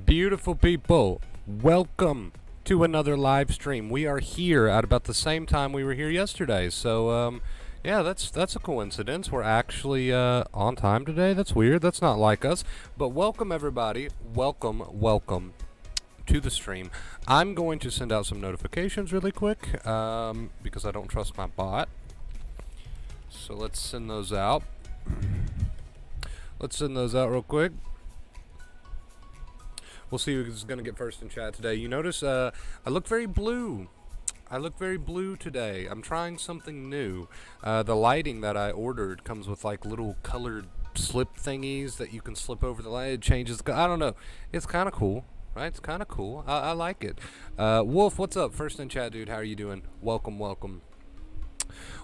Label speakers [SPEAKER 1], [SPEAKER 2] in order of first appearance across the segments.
[SPEAKER 1] Beautiful people, welcome to another live stream. We are here at about the same time we were here yesterday. So, yeah, that's a coincidence. We're actually on time today. That's weird. That's not like us. But welcome everybody. Welcome to the stream. I'm going to send out some notifications really quick because I don't trust my bot. So let's send those out. Let's send those out real quick. We'll see who's going to get first in chat today. You notice I look very blue. I look very blue today. I'm trying something new. The lighting that I ordered comes with like little colored slip thingies that you can slip over the light. It changes. I don't know. It's kind of cool, right? It's kind of cool. I like it. Wolf, what's up? First in chat, dude. How are you doing? Welcome. The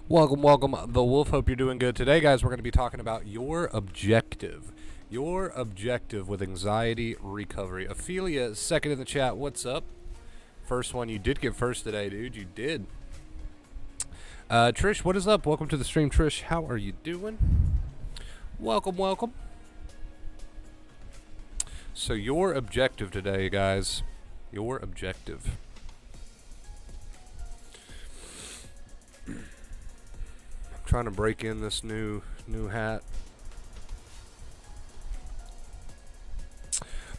[SPEAKER 1] Wolf. Hope you're doing good. Today, guys, we're going to be talking about your objective. Your objective with anxiety recovery. Ophelia, second in the chat. What's up? First one. You did get first today, dude. You did. Trish, what is up? Welcome to the stream, Trish. How are you doing? Welcome. So your objective today, guys. Your objective. I'm trying to break in this new hat.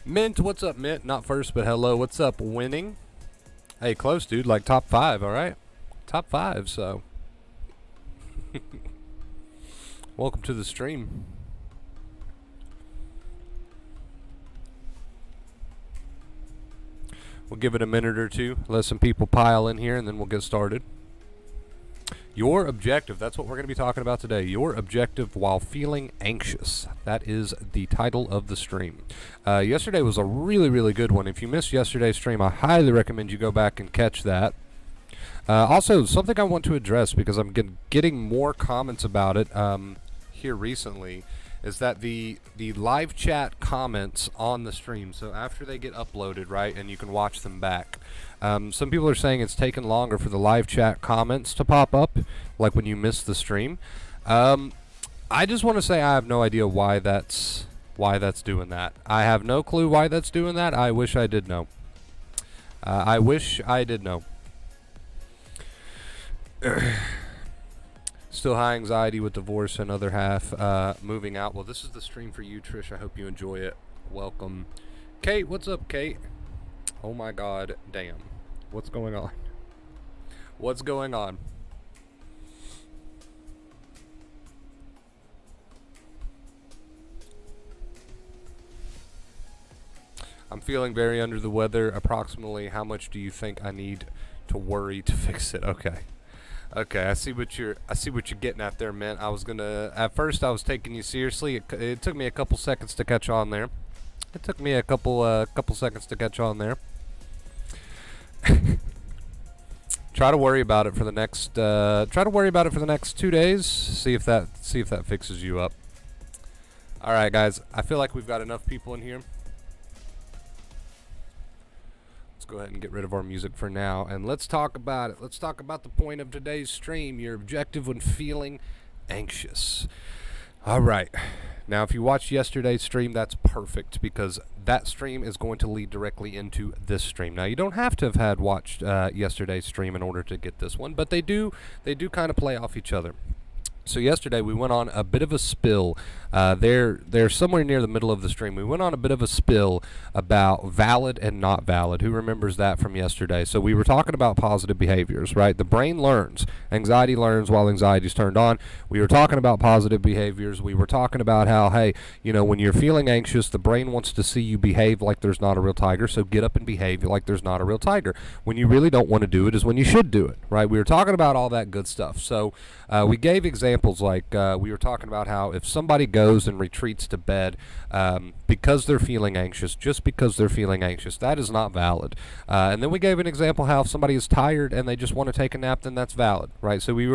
[SPEAKER 1] Mint, what's up, Mint? Not first, but hello. What's up, Winning? Hey, close, dude. Like top 5, all right? Top 5, so. Welcome to the stream. We'll give it a minute or two. Let some people pile in here, and then we'll get started. Your objective, that's what we're going to be talking about today. Your objective while feeling anxious. That is the title of the stream. Yesterday was a really good one. If you missed yesterday's stream, I highly recommend you go back and catch that. Also, something I want to address because I'm getting more comments about it here recently is that the live chat comments on the stream, so after they get uploaded, right, and you can watch them back, some people are saying it's taken longer for the live chat comments to pop up, like when you miss the stream. I just want to say I have no idea why that's doing that. I have no clue why that's doing that. I wish I did know. I wish I did know. Still high anxiety with divorce and other half moving out. Well, this is the stream for you, Trish. I hope you enjoy it. Welcome. Kate, what's up, Kate? Oh my god, damn. What's going on? What's going on? I'm feeling very under the weather. Approximately how much do you think I need to worry to fix it? Okay. Okay, I see what you're getting at there, man. At first I was taking you seriously. It took me a couple seconds to catch on there. It took me a couple seconds to catch on there. Try to worry about it for the next 2 days. See if that fixes you up. All right, guys. I feel like we've got enough people in here. Go ahead and get rid of our music for now, and let's talk about it. Let's talk about the point of today's stream, your objective when feeling anxious. All right. Now, if you watched yesterday's stream, that's perfect because that stream is going to lead directly into this stream. Now, you don't have to have had watched yesterday's stream in order to get this one, but they do kind of play off each other. So yesterday we went on a bit of a spill. They're somewhere near the middle of the stream. We went on a bit of a spill about valid and not valid. Who remembers that from yesterday? So we were talking about positive behaviors, right? The brain learns. Anxiety learns while anxiety is turned on. We were talking about positive behaviors. We were talking about how, hey, when you're feeling anxious, the brain wants to see you behave like there's not a real tiger, so get up and behave like there's not a real tiger. When you really don't want to do it is when you should do it, right? We were talking about all that good stuff. So we gave examples like we were talking about how if somebody goes and retreats to bed because they're feeling anxious, just because they're feeling anxious, that is not valid. And then we gave an example how if somebody is tired and they just want to take a nap, then that's valid, right? So we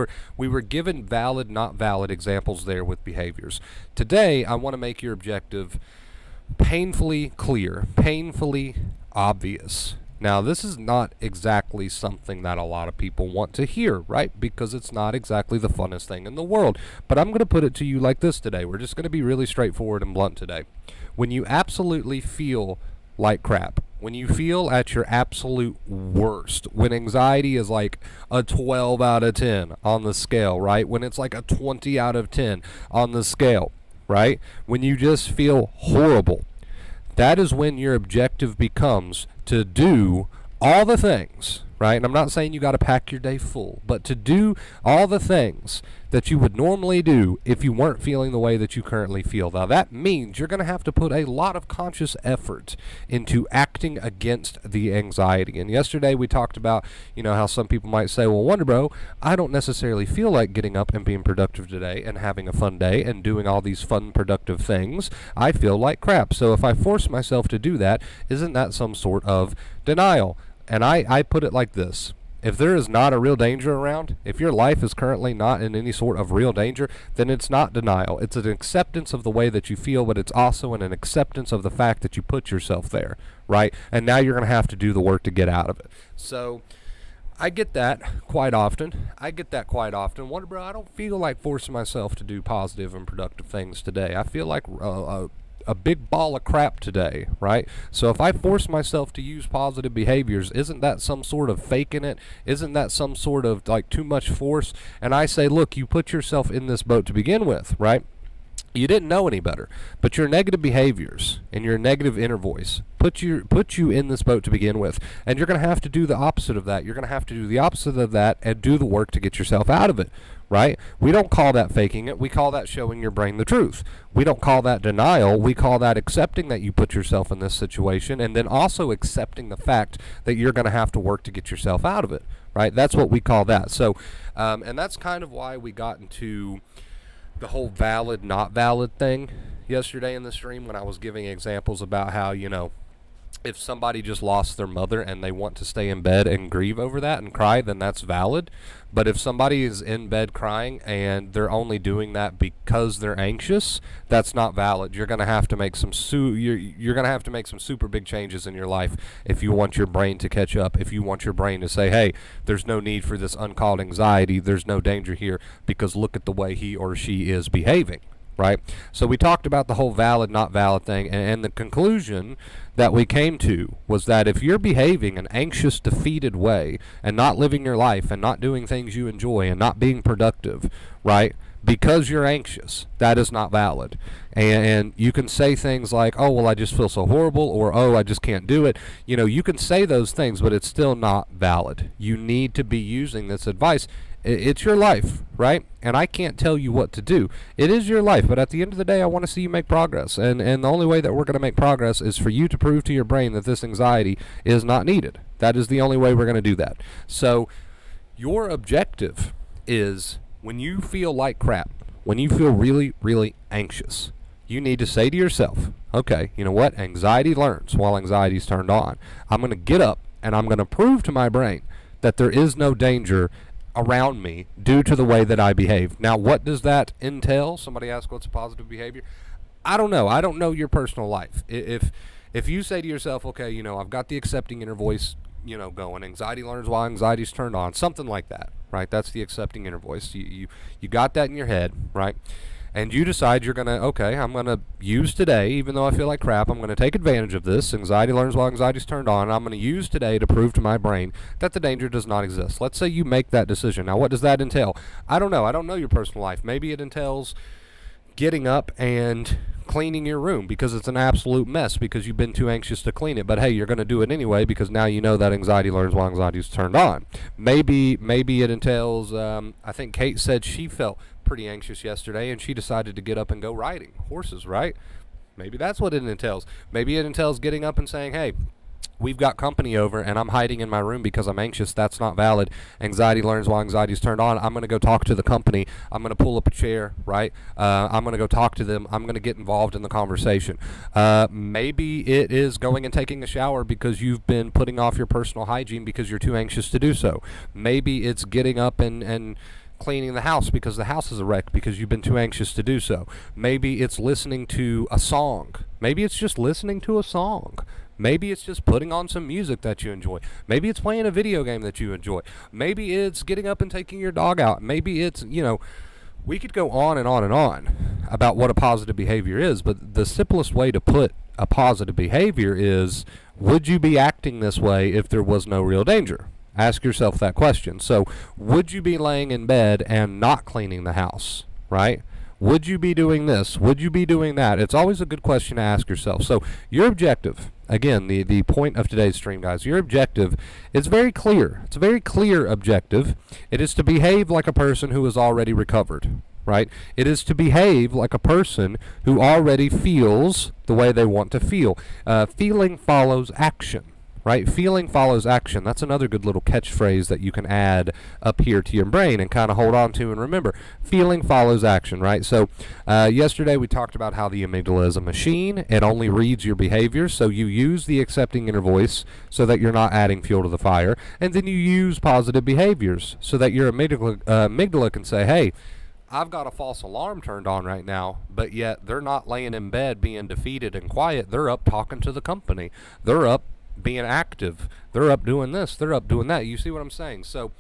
[SPEAKER 1] were given valid, not valid examples there with behaviors. Today, I want to make your objective painfully clear, painfully obvious. Now, this is not exactly something that a lot of people want to hear, right? Because it's not exactly the funnest thing in the world. But I'm going to put it to you like this today. We're just going to be really straightforward and blunt today. When you absolutely feel like crap, when you feel at your absolute worst, when anxiety is like a 12 out of 10 on the scale, right? When it's like a 20 out of 10 on the scale, right? When you just feel horrible, that is when your objective becomes to do all the things, right? And I'm not saying you got to pack your day full, but to do all the things that you would normally do if you weren't feeling the way that you currently feel. Now, that means you're going to have to put a lot of conscious effort into acting against the anxiety. And yesterday we talked about, how some people might say, well, Wonder Bro, I don't necessarily feel like getting up and being productive today and having a fun day and doing all these fun, productive things. I feel like crap. So if I force myself to do that, isn't that some sort of denial? And I put it like this. If there is not a real danger around, if your life is currently not in any sort of real danger, then it's not denial. It's an acceptance of the way that you feel, but it's also an acceptance of the fact that you put yourself there, right? And now you're going to have to do the work to get out of it. So I get that quite often. Wonder, bro, I don't feel like forcing myself to do positive and productive things today. I feel like a big ball of crap today, right? So if I force myself to use positive behaviors, isn't that some sort of faking it? Isn't that some sort of like too much force? And I say, look, you put yourself in this boat to begin with, right? You didn't know any better, but your negative behaviors and your negative inner voice put you in this boat to begin with, and you're going to have to do the opposite of that. You're going to have to do the opposite of that and do the work to get yourself out of it, right? We don't call that faking it. We call that showing your brain the truth. We don't call that denial. We call that accepting that you put yourself in this situation, and then also accepting the fact that you're going to have to work to get yourself out of it, right? That's what we call that. So, and that's kind of why we got into the whole valid, not valid thing yesterday in the stream when I was giving examples about how, if somebody just lost their mother and they want to stay in bed and grieve over that and cry, then that's valid. But if somebody is in bed crying and they're only doing that because they're anxious, that's not valid. You're going to have to make some you're going to have to make some super big changes in your life if you want your brain to catch up. If you want your brain to say, "Hey, there's no need for this uncalled anxiety. There's no danger here because look at the way he or she is behaving." Right? So we talked about the whole valid, not valid thing, and the conclusion that we came to was that if you're behaving an anxious, defeated way and not living your life and not doing things you enjoy and not being productive, right, because you're anxious, that is not valid. And you can say things like, oh, well, I just feel so horrible, or, oh, I just can't do it. You can say those things, but it's still not valid. You need to be using this advice. It's your life, right? And I can't tell you what to do. It is your life, but at the end of the day, I want to see you make progress. And the only way that we're going to make progress is for you to prove to your brain that this anxiety is not needed. That is the only way we're going to do that. So your objective is when you feel like crap, when you feel really, really anxious, you need to say to yourself, okay, you know what? Anxiety learns while anxiety is turned on. I'm going to get up and I'm going to prove to my brain that there is no danger around me due to the way that I behave. Now, what does that entail? Somebody asked, what's a positive behavior? I don't know. I don't know your personal life. If you say to yourself, okay, I've got the accepting inner voice, going, anxiety learns while anxiety's turned on, something like that, right? That's the accepting inner voice. You got that in your head, right? And you decide you're going to, okay, I'm going to use today, even though I feel like crap, I'm going to take advantage of this. Anxiety learns while anxiety's turned on. And I'm going to use today to prove to my brain that the danger does not exist. Let's say you make that decision. Now, what does that entail? I don't know. I don't know your personal life. Maybe it entails getting up and cleaning your room because it's an absolute mess because you've been too anxious to clean it. But hey, you're going to do it anyway because now you know that anxiety learns while anxiety's turned on. Maybe it entails, I think Kate said she felt pretty anxious yesterday and she decided to get up and go riding horses, right? Maybe that's what it entails. Maybe it entails getting up and saying, hey, we've got company over and I'm hiding in my room because I'm anxious. That's not valid. Anxiety learns while anxiety's turned on. I'm going to go talk to the company. I'm going to pull up a chair, right? I'm going to go talk to them. I'm going to get involved in the conversation. Maybe it is going and taking a shower because you've been putting off your personal hygiene because you're too anxious to do so. Maybe it's getting up and cleaning the house because the house is a wreck because you've been too anxious to do so. Maybe it's listening to a song. Maybe it's just listening to a song. Maybe it's just putting on some music that you enjoy. Maybe it's playing a video game that you enjoy. Maybe it's getting up and taking your dog out. Maybe it's, We could go on and on and on about what a positive behavior is, but the simplest way to put a positive behavior is, would you be acting this way if there was no real danger? Ask yourself that question. So, would you be laying in bed and not cleaning the house, right? Would you be doing this? Would you be doing that? It's always a good question to ask yourself. So, your objective, again, the point of today's stream, guys, your objective is very clear. It's a very clear objective. It is to behave like a person who is already recovered, right? It is to behave like a person who already feels the way they want to feel. Feeling follows action, right? Feeling follows action. That's another good little catchphrase that you can add up here to your brain and kind of hold on to and remember. Feeling follows action, right? So yesterday we talked about how the amygdala is a machine. It only reads your behaviors, so you use the accepting inner voice so that you're not adding fuel to the fire, and then you use positive behaviors so that your amygdala can say, hey, I've got a false alarm turned on right now, but yet they're not laying in bed being defeated and quiet. They're up talking to the company. They're up being active. They're up doing this. They're up doing that. You see what I'm saying? So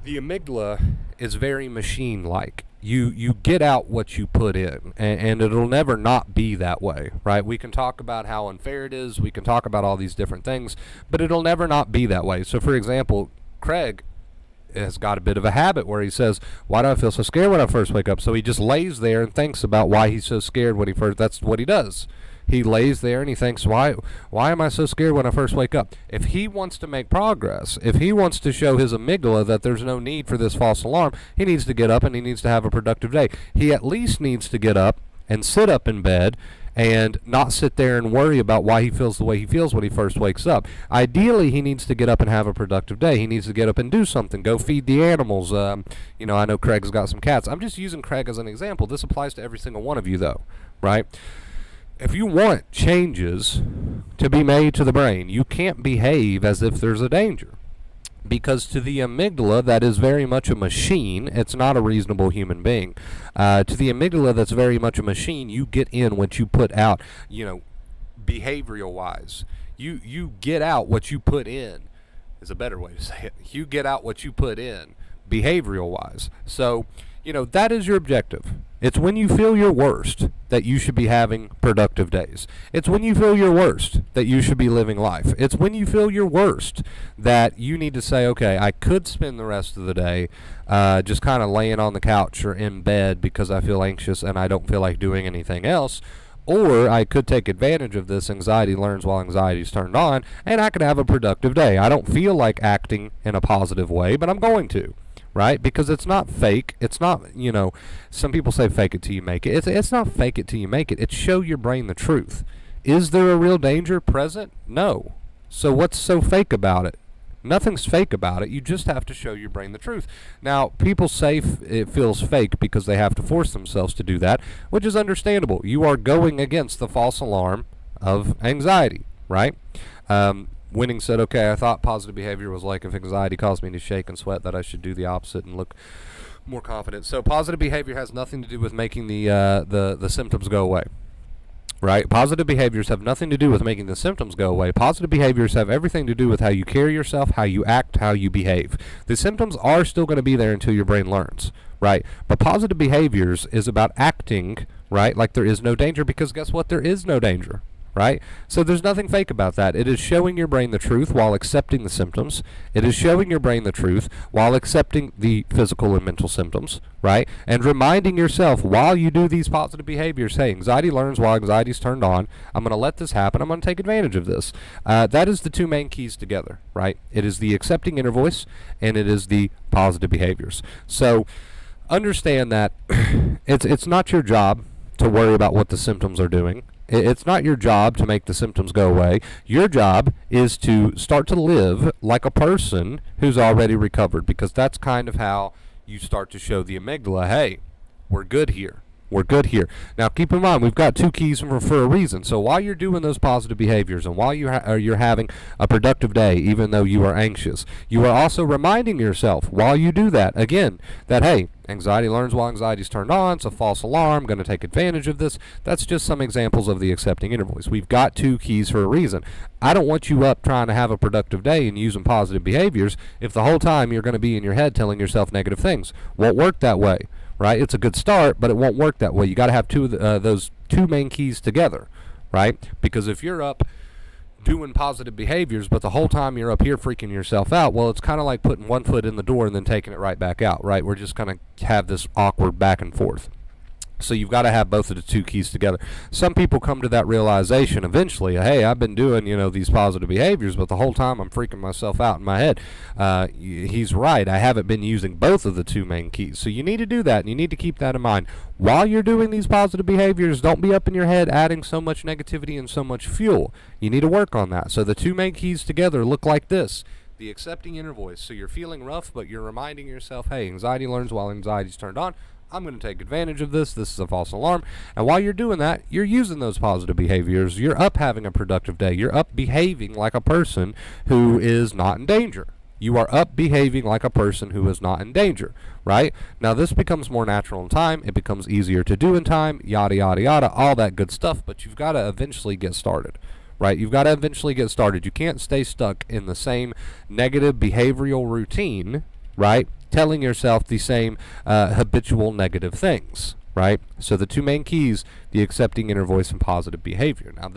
[SPEAKER 1] the amygdala is very machine-like. You get out what you put in, and it'll never not be that way, right? We can talk about how unfair it is. We can talk about all these different things, but it'll never not be that way. So, for example, Craig has got a bit of a habit where he says, why do I feel so scared when I first wake up? So he just lays there and thinks about why he's so scared when that's what he does. He lays there and he thinks, why am I so scared when I first wake up? If he wants to make progress, if he wants to show his amygdala that there's no need for this false alarm, he needs to get up and he needs to have a productive day. He at least needs to get up and sit up in bed and not sit there and worry about why he feels the way he feels when he first wakes up. Ideally, he needs to get up and have a productive day. He needs to get up and do something. Go feed the animals. I know Craig's got some cats. I'm just using Craig as an example. This applies to every single one of you, though, right? If you want changes to be made to the brain, you can't behave as if there's a danger. Because to the amygdala, that is very much a machine. It's not a reasonable human being. To the amygdala, that's very much a machine. You get in what you put out, behavioral-wise. You get out what you put in is a better way to say it. You get out what you put in, behavioral-wise. So, that is your objective. It's when you feel your worst that you should be having productive days. It's when you feel your worst that you should be living life. It's when you feel your worst that you need to say, okay, I could spend the rest of the day just kind of laying on the couch or in bed because I feel anxious and I don't feel like doing anything else. Or I could take advantage of this anxiety learns while anxiety is turned on, and I could have a productive day. I don't feel like acting in a positive way, but I'm going to. Right? Because it's not fake. It's not, some people say fake it till you make it. It's not fake it till you make it. It's show your brain the truth. Is there a real danger present? No. So what's so fake about it? Nothing's fake about it. You just have to show your brain the truth. Now, people say it feels fake because they have to force themselves to do that, which is understandable. You are going against the false alarm of anxiety, right? Winning said, okay, I thought positive behavior was like if anxiety caused me to shake and sweat, that I should do the opposite and look more confident. So positive behavior has nothing to do with making the symptoms go away, right? Positive behaviors have nothing to do with making the symptoms go away. Positive behaviors have everything to do with how you carry yourself, how you act, how you behave. The symptoms are still going to be there until your brain learns, right? But positive behaviors is about acting, right, like there is no danger, because guess what? There is no danger. Right? So there's nothing fake about that. It is showing your brain the truth while accepting the symptoms. It is showing your brain the truth while accepting the physical and mental symptoms, right? And reminding yourself while you do these positive behaviors, hey, anxiety learns while anxiety is turned on. I'm going to let this happen. I'm going to take advantage of this. That is the two main keys together, right? It is the accepting inner voice, and it is the positive behaviors. So understand that it's not your job to worry about what the symptoms are doing. It's not your job to make the symptoms go away. Your job is to start to live like a person who's already recovered, because that's kind of how you start to show the amygdala, hey, we're good here. We're good here. Now, keep in mind, we've got two keys for a reason. So while you're doing those positive behaviors and while you're having a productive day, even though you are anxious, you are also reminding yourself while you do that, again, that, hey, anxiety learns while anxiety is turned on. It's a false alarm. I'm going to take advantage of this. That's just some examples of the accepting inner voice. We've got two keys for a reason. I don't want you up trying to have a productive day and using positive behaviors if the whole time you're going to be in your head telling yourself negative things. Won't work that way. right? It's a good start, but it won't work that way. You got to have those two main keys together, right? Because if you're up doing positive behaviors, but the whole time you're up here freaking yourself out, well, it's kind of like putting one foot in the door and then taking it right back out, right? We're just going to have this awkward back and forth. So you've got to have both of the two keys together. Some people come to that realization eventually, hey, I've been doing, these positive behaviors, but the whole time I'm freaking myself out in my head. He's right. I haven't been using both of the two main keys. So you need to do that, and you need to keep that in mind. While you're doing these positive behaviors, don't be up in your head adding so much negativity and so much fuel. You need to work on that. So the two main keys together look like this. The accepting inner voice. So you're feeling rough, but you're reminding yourself, hey, anxiety learns while anxiety's turned on. I'm going to take advantage of this. This is a false alarm. And while you're doing that, you're using those positive behaviors. You're up having a productive day. You're up behaving like a person who is not in danger. You are up behaving like a person who is not in danger, right? Now, this becomes more natural in time. It becomes easier to do in time, yada, yada, yada, all that good stuff. But you've got to eventually get started, right? You've got to eventually get started. You can't stay stuck in the same negative behavioral routine, right? Telling yourself the same habitual negative things, right? So the two main keys, the accepting inner voice and positive behavior. Now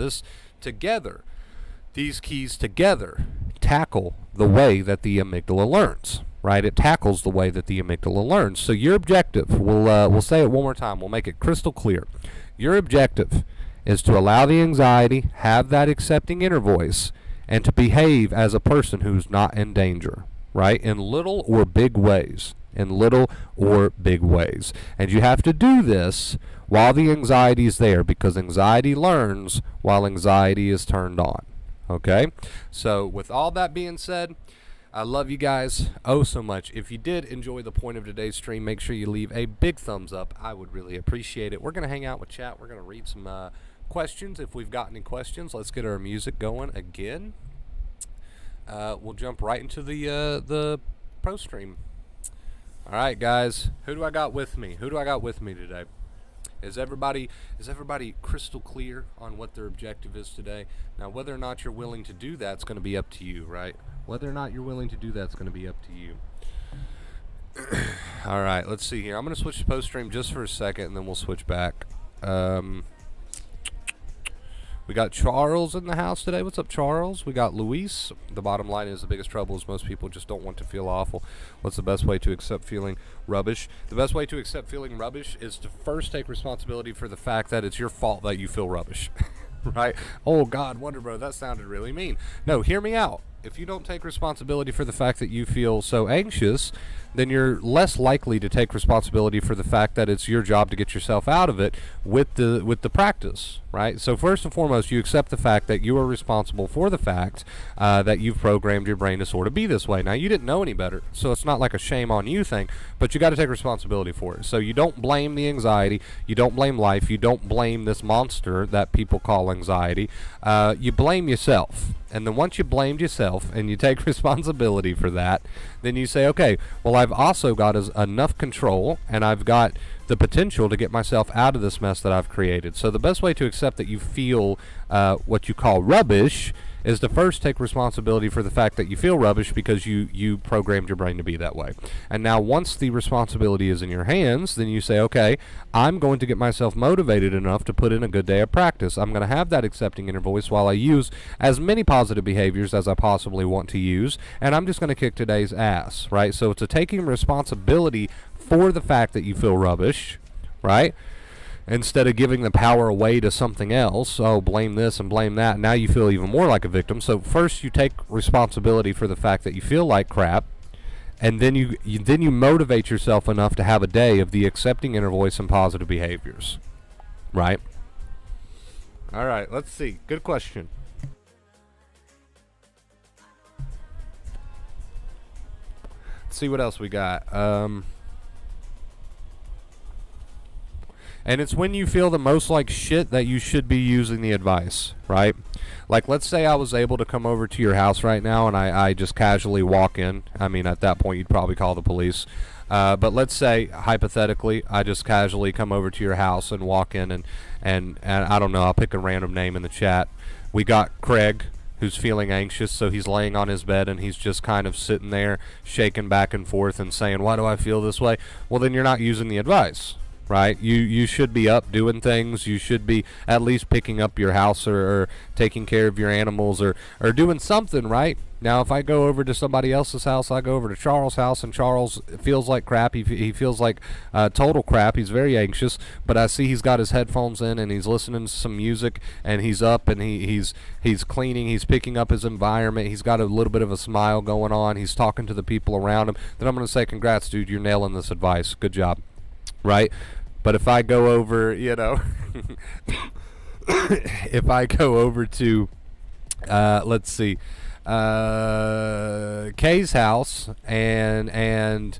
[SPEAKER 1] these keys together tackle the way that the amygdala learns, right? It tackles the way that the amygdala learns. So your objective, we'll say it one more time, we'll make it crystal clear. Your objective is to allow the anxiety, have that accepting inner voice, and to behave as a person who's not in danger, right? In little or big ways. In little or big ways. And you have to do this while the anxiety is there, because anxiety learns while anxiety is turned on. Okay? So with all that being said, I love you guys oh so much. If you did enjoy the point of today's stream, make sure you leave a big thumbs up. I would really appreciate it. We're going to hang out with chat. We're going to read some questions. If we've got any questions, let's get our music going again. We'll jump right into the pro stream. All right, guys. Who do I got with me? Who do I got with me today? Is everybody crystal clear on what their objective is today? Now, whether or not you're willing to do that's going to be up to you, right? Whether or not you're willing to do that's going to be up to you. All right, let's see here. I'm going to switch to post stream just for a second, and then we'll switch back. We got Charles in the house today. What's up, Charles? We got Luis. The bottom line is the biggest trouble is most people just don't want to feel awful. What's the best way to accept feeling rubbish? The best way to accept feeling rubbish is to first take responsibility for the fact that it's your fault that you feel rubbish. Right? Oh, God, Wonder Bro, that sounded really mean. No, hear me out. If you don't take responsibility for the fact that you feel so anxious, then you're less likely to take responsibility for the fact that it's your job to get yourself out of it with the practice, right? So first and foremost, you accept the fact that you are responsible for the fact that you've programmed your brain to sort of be this way. Now, you didn't know any better, so it's not like a shame on you thing, but you got to take responsibility for it. So you don't blame the anxiety, you don't blame life, you don't blame this monster that people call anxiety. You blame yourself. And then once you blamed yourself and you take responsibility for that, then you say, okay, well, I've also got enough control and I've got the potential to get myself out of this mess that I've created. So the best way to accept that you feel what you call rubbish is to first take responsibility for the fact that you feel rubbish because you programmed your brain to be that way. And now once the responsibility is in your hands, then you say, okay, I'm going to get myself motivated enough to put in a good day of practice. I'm going to have that accepting inner voice while I use as many positive behaviors as I possibly want to use, and I'm just going to kick today's ass, right? So it's a taking responsibility for the fact that you feel rubbish, right? Instead of giving the power away to something else, oh, blame this and blame that, now you feel even more like a victim. So first you take responsibility for the fact that you feel like crap, and then you motivate yourself enough to have a day of the accepting inner voice and positive behaviors, right? All right, let's see. Good question. Let's see what else we got. And it's when you feel the most like shit that you should be using the advice, right? Like, let's say I was able to come over to your house right now and I just casually walk in. I mean, at that point, you'd probably call the police. But let's say, hypothetically, I just casually come over to your house and walk in and I don't know, I'll pick a random name in the chat. We got Craig. who's feeling anxious, so he's laying on his bed and he's just kind of sitting there shaking back and forth and saying, why do I feel this way? Well, then you're not using the advice, right? You should be up doing things. You should be at least picking up your house, or taking care of your animals, or doing something, right? Now, if I go over to somebody else's house, I go over to Charles' house, and Charles feels like crap. He feels like total crap. He's very anxious, but I see he's got his headphones in, and he's listening to some music, and he's up, and he's cleaning. He's picking up his environment. He's got a little bit of a smile going on. He's talking to the people around him. Then I'm going to say, congrats, dude. You're nailing this advice. Good job, right? But if I go over, if I go over to, let's see, Kay's house, and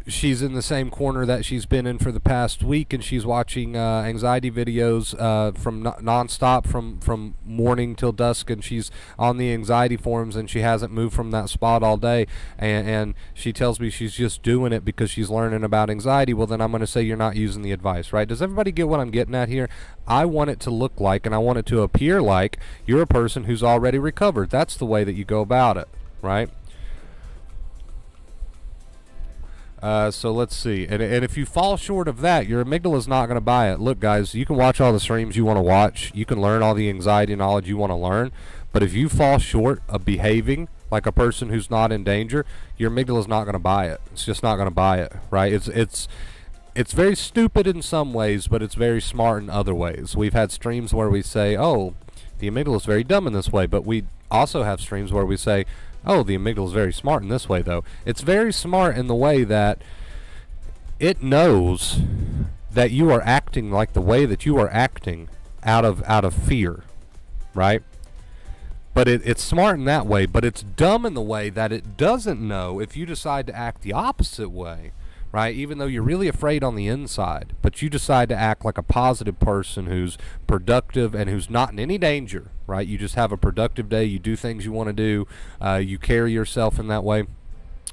[SPEAKER 1] she's in the same corner that she's been in for the past week, and she's watching anxiety videos from nonstop from morning till dusk, and she's on the anxiety forums, and she hasn't moved from that spot all day, and she tells me she's just doing it because she's learning about anxiety. Well, then I'm going to say you're not using the advice, right? Does everybody get what I'm getting at here? I want it to look like, and I want it to appear like, you're a person who's already recovered. That's the way that you go about it, right? So let's see, and if you fall short of that, your amygdala is not going to buy it. Look, guys, you can watch all the streams you want to watch, you can learn all the anxiety knowledge you want to learn, but if you fall short of behaving like a person who's not in danger, your amygdala is not going to buy it. It's just not going to buy it, right? It's very stupid in some ways, but it's very smart in other ways. We've had streams where we say, oh, the amygdala is very dumb in this way, but we also have streams where we say, oh, the amygdala is very smart in this way, though. It's very smart in the way that it knows that you are acting like the way that you are acting out of fear, right? But it's smart in that way, but it's dumb in the way that it doesn't know if you decide to act the opposite way, right? Even though you're really afraid on the inside, but you decide to act like a positive person who's productive and who's not in any danger, right? You just have a productive day. You do things you want to do. You carry yourself in that way,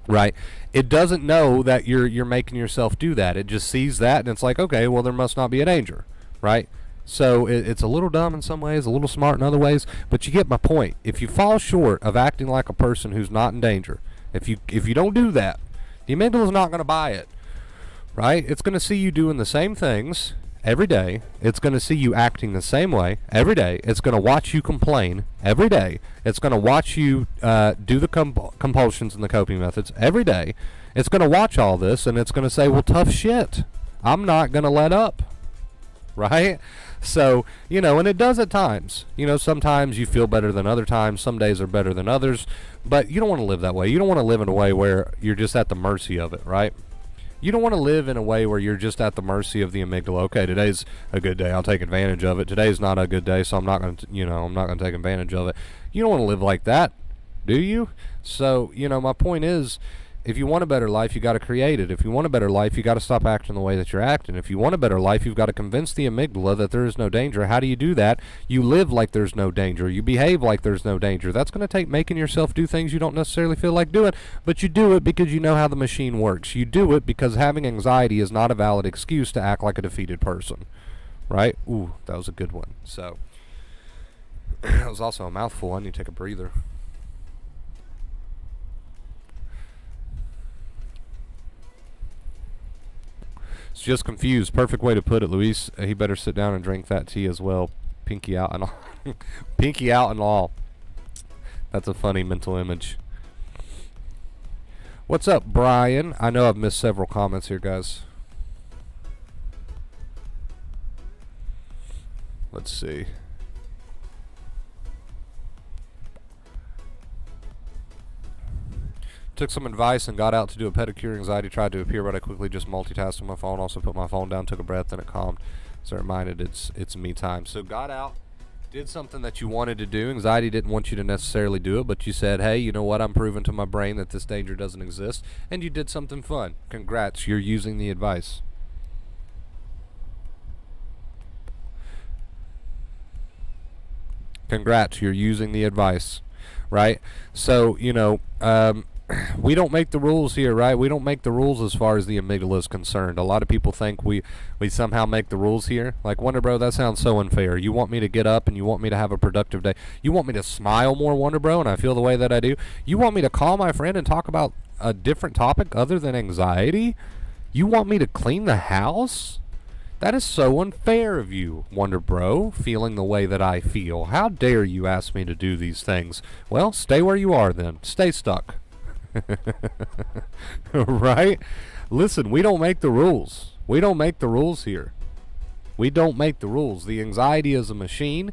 [SPEAKER 1] right? It doesn't know that you're making yourself do that. It just sees that, and it's like, okay, well, there must not be a danger, right? So it's a little dumb in some ways, a little smart in other ways, but you get my point. If you fall short of acting like a person who's not in danger, if you don't do that, the amygdala is not going to buy it, right? It's going to see you doing the same things every day. It's going to see you acting the same way every day. It's going to watch you complain every day. It's going to watch you do the compulsions and the coping methods every day. It's going to watch all this, and it's going to say, well, tough shit. I'm not going to let up, right? So, and it does at times. Sometimes you feel better than other times. Some days are better than others. But you don't want to live that way. You don't want to live in a way where you're just at the mercy of it, right? You don't want to live in a way where you're just at the mercy of the amygdala. Okay, today's a good day. I'll take advantage of it. Today's not a good day, so I'm not going to, I'm not going to take advantage of it. You don't want to live like that, do you? So, my point is, if you want a better life, you got to create it. If you want a better life, you got to stop acting the way that you're acting. If you want a better life, you've got to convince the amygdala that there is no danger. How do you do that? You live like there's no danger. You behave like there's no danger. That's going to take making yourself do things you don't necessarily feel like doing, but you do it because you know how the machine works. You do it because having anxiety is not a valid excuse to act like a defeated person, right? Ooh, that was a good one. So, that was also a mouthful. I need to take a breather. It's just confused. Perfect way to put it, Luis. He better sit down and drink that tea as well. Pinky out and all. Pinky out and all. That's a funny mental image. What's up, Brian? I know I've missed several comments here, guys. Let's see. Took some advice and got out to do a pedicure. Anxiety tried to appear, but I quickly just multitasked on my phone. Also put my phone down, took a breath, and it calmed. So reminded it's me time. So got out, did something that you wanted to do. Anxiety didn't want you to necessarily do it, but you said, hey, you know what? I'm proving to my brain that this danger doesn't exist. And you did something fun. Congrats. You're using the advice. Congrats. You're using the advice. Right? So, we don't make the rules here, right? We don't make the rules as far as the amygdala is concerned. A lot of people think we somehow make the rules here. Like, Wonder Bro, that sounds so unfair. You want me to get up and you want me to have a productive day. You want me to smile more, Wonder Bro, and I feel the way that I do. You want me to call my friend and talk about a different topic other than anxiety? You want me to clean the house? That is so unfair of you, Wonder Bro, feeling the way that I feel. How dare you ask me to do these things? Well, stay where you are then. Stay stuck. Right? Listen, we don't make the rules. We don't make the rules here. We don't make the rules. The anxiety is a machine.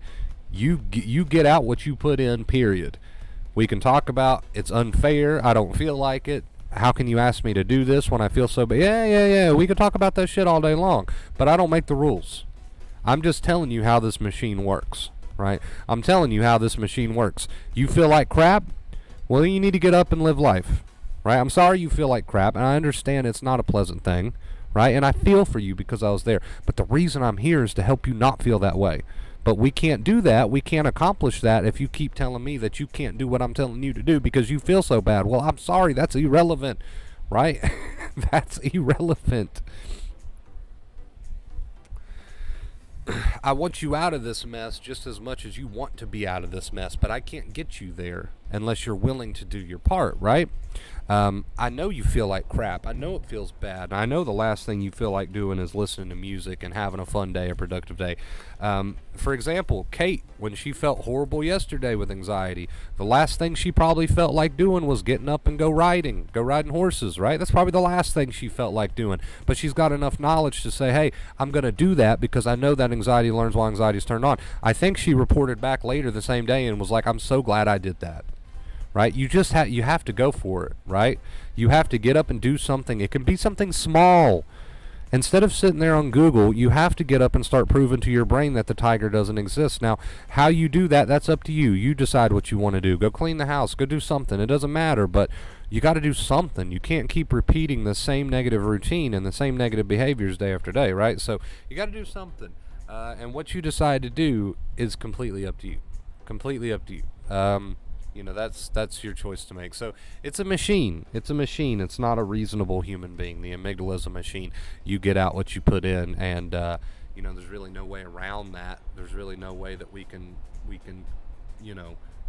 [SPEAKER 1] You get out what you put in, period. We can talk about it's unfair. I don't feel like it. How can you ask me to do this when I feel so bad? Yeah. We can talk about that shit all day long. But I don't make the rules. I'm just telling you how this machine works, right? I'm telling you how this machine works. You feel like crap? Well, you need to get up and live life, right? I'm sorry you feel like crap, and I understand it's not a pleasant thing, right? And I feel for you because I was there. But the reason I'm here is to help you not feel that way. But we can't do that. We can't accomplish that if you keep telling me that you can't do what I'm telling you to do because you feel so bad. Well, I'm sorry. That's irrelevant, right? That's irrelevant. I want you out of this mess just as much as you want to be out of this mess, but I can't get you there unless you're willing to do your part, right? I know you feel like crap. I know it feels bad. I know the last thing you feel like doing is listening to music and having a fun day, a productive day. For example, Kate, when she felt horrible yesterday with anxiety, the last thing she probably felt like doing was getting up and go riding horses, right? That's probably the last thing she felt like doing. But she's got enough knowledge to say, hey, I'm going to do that because I know that anxiety learns while anxiety is turned on. I think she reported back later the same day and was like, I'm so glad I did that. Right? You just you have to go for it, right? You have to get up and do something. It can be something small. Instead of sitting there on Google, you have to get up and start proving to your brain that the tiger doesn't exist. Now, how you do that, that's up to you. You decide what you want to do. Go clean the house. Go do something. It doesn't matter, but you got to do something. You can't keep repeating the same negative routine and the same negative behaviors day after day, right? So you got to do something. And what you decide to do is completely up to you. Completely up to you. That's your choice to make. So it's a machine. It's a machine. It's not a reasonable human being. The amygdala is a machine. You get out what you put in, and there's really no way around that. There's really no way that we can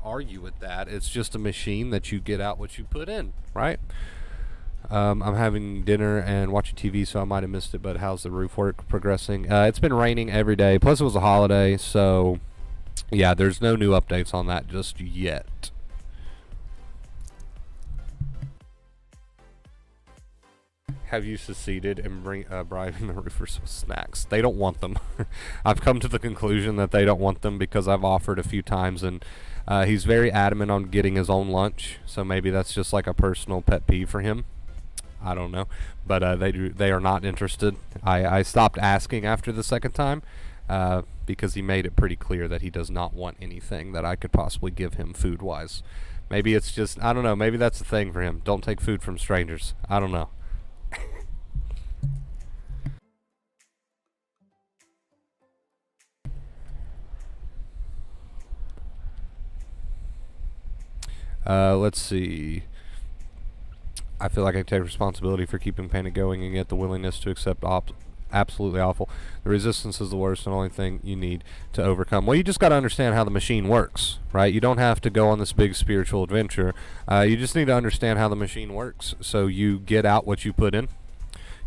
[SPEAKER 1] argue with that. It's just a machine that you get out what you put in, right? I'm having dinner and watching TV, so I might have missed it. But how's the roof work progressing? It's been raining every day. Plus, it was a holiday, so. Yeah, there's no new updates on that just yet. Have you succeeded in bribing the roofers with snacks? They don't want them. I've come to the conclusion that they don't want them because I've offered a few times, and he's very adamant on getting his own lunch. So maybe that's just like a personal pet peeve for him. I don't know, but they are not interested. I stopped asking after the second time. Because he made it pretty clear that he does not want anything that I could possibly give him food-wise. Maybe it's just, I don't know, maybe that's the thing for him. Don't take food from strangers. I don't know. Let's see. I feel like I take responsibility for keeping panic going and yet the willingness to accept absolutely awful. The resistance is the worst and only thing you need to overcome. Well, you just got to understand how the machine works, right? You don't have to go on this big spiritual adventure. You just need to understand how the machine works. So you get out what you put in.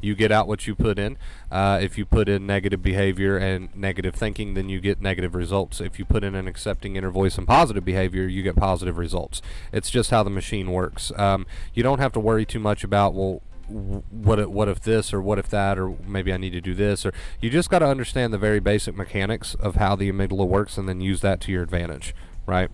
[SPEAKER 1] You get out what you put in. If you put in negative behavior and negative thinking, then you get negative results. If you put in an accepting inner voice and positive behavior, you get positive results. It's just how the machine works. You don't have to worry too much about, well, what if this or what if that, or maybe I need to do this, or you just got to understand the very basic mechanics of how the amygdala works and then use that to your advantage, right?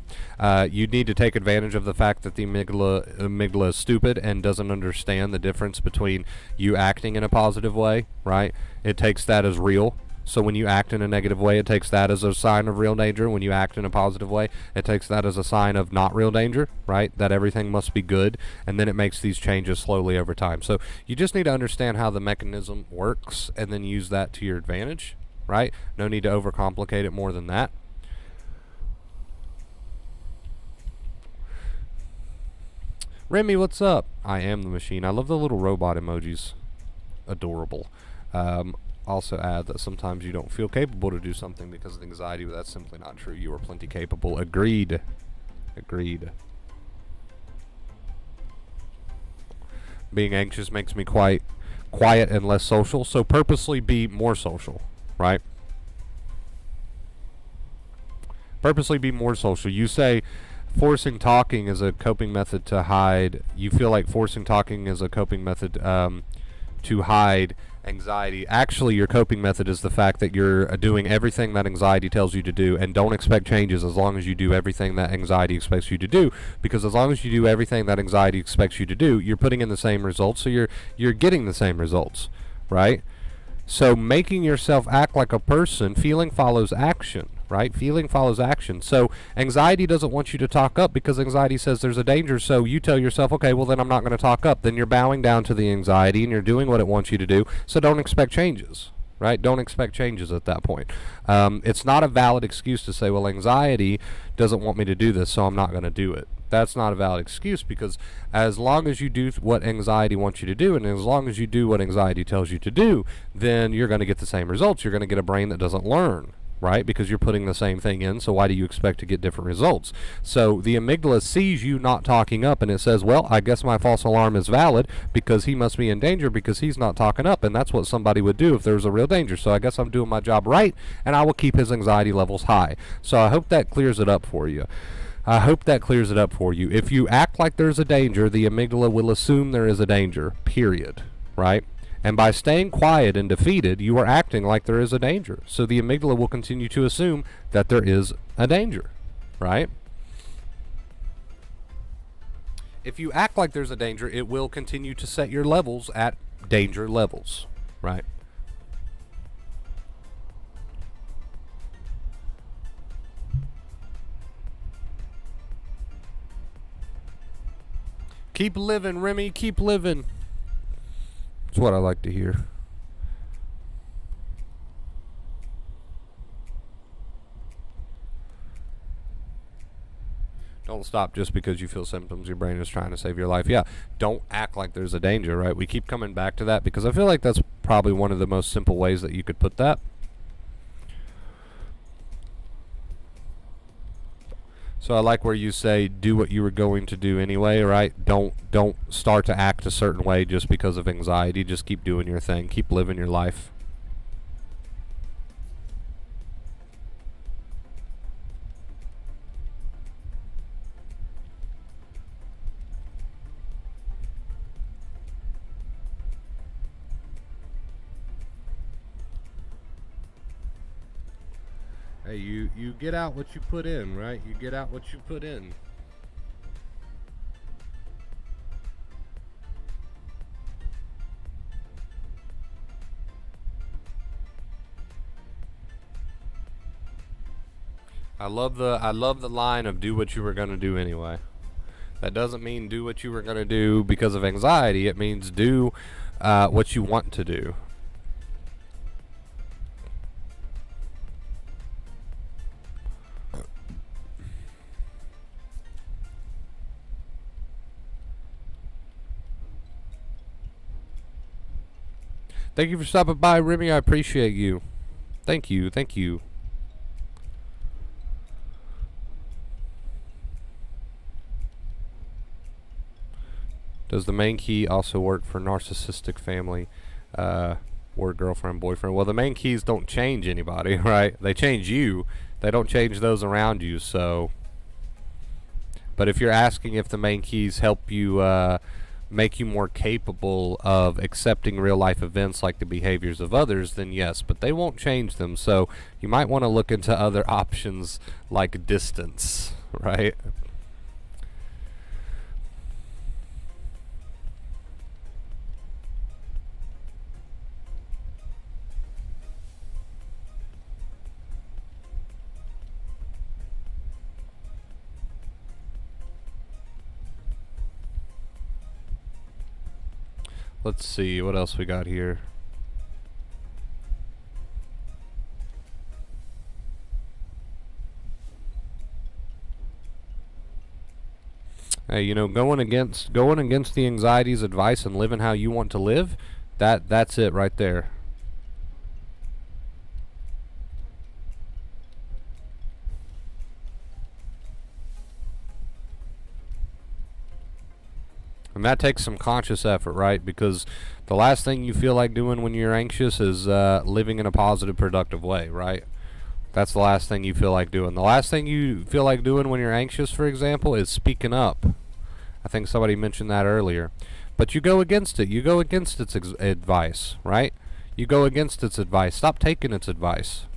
[SPEAKER 1] You need to take advantage of the fact that the amygdala is stupid and doesn't understand the difference between you acting in a positive way, right? It takes that as real. So when you act in a negative way, it takes that as a sign of real danger. When you act in a positive way, it takes that as a sign of not real danger, right? That everything must be good, and then it makes these changes slowly over time. So you just need to understand how the mechanism works and then use that to your advantage, right? No need to overcomplicate it more than that. Remy, what's up? I am the machine. I love the little robot emojis. Adorable. Also add that sometimes you don't feel capable to do something because of anxiety, but that's simply not true. You are plenty capable. Agreed. Agreed. Being anxious makes me quite quiet and less social, so purposely be more social, right? Purposely be more social. You say forcing talking is a coping method to hide. You feel like forcing talking is a coping method to hide anxiety. Actually, your coping method is the fact that you're doing everything that anxiety tells you to do, and don't expect changes as long as you do everything that anxiety expects you to do, because as long as you do everything that anxiety expects you to do, you're putting in the same results, so you're getting the same results, right? So making yourself act like a person, feeling follows action, right? Feeling follows action. So anxiety doesn't want you to talk up because anxiety says there's a danger. So you tell yourself, okay, well then I'm not going to talk up. Then you're bowing down to the anxiety and you're doing what it wants you to do. So don't expect changes, right? Don't expect changes at that point. It's not a valid excuse to say, well, anxiety doesn't want me to do this, so I'm not going to do it. That's not a valid excuse, because as long as you do what anxiety wants you to do, and as long as you do what anxiety tells you to do, then you're going to get the same results. You're going to get a brain that doesn't learn, right? Because you're putting the same thing in, so why do you expect to get different results? So the amygdala sees you not talking up, and it says, well, I guess my false alarm is valid because he must be in danger because he's not talking up, and that's what somebody would do if there was a real danger. So I guess I'm doing my job right, and I will keep his anxiety levels high. So I hope that clears it up for you. If you act like there's a danger, the amygdala will assume there is a danger, period, right? And by staying quiet and defeated, you are acting like there is a danger. So the amygdala will continue to assume that there is a danger, right? If you act like there's a danger, it will continue to set your levels at danger levels, right? Keep living, Remy, keep living. That's what I like to hear. Don't stop just because you feel symptoms. Your brain is trying to save your life. Yeah, don't act like there's a danger, right? We keep coming back to that because I feel like that's probably one of the most simple ways that you could put that. So I like where you say do what you were going to do anyway, right? Don't start to act a certain way just because of anxiety. Just keep doing your thing. Keep living your life. Hey, you get out what you put in, right? You get out what you put in. I love the line of do what you were going to do anyway. That doesn't mean do what you were going to do because of anxiety. It means do what you want to do. Thank you for stopping by, Remy. I appreciate you. Thank you. Thank you. Does the main key also work for narcissistic family or girlfriend, boyfriend? Well, the main keys don't change anybody, right? They change you. They don't change those around you. So, but if you're asking if the main keys help you make you more capable of accepting real life events like the behaviors of others, then yes, but they won't change them. So you might want to look into other options like distance, right? Let's see what else we got here. Hey, going against the anxiety's advice and living how you want to live, that's it right there. And that takes some conscious effort, right? Because the last thing you feel like doing when you're anxious is living in a positive, productive way, right? That's the last thing you feel like doing. The last thing you feel like doing when you're anxious, for example, is speaking up. I think somebody mentioned that earlier. But you go against it. You go against its advice, right? You go against its advice. Stop taking its advice.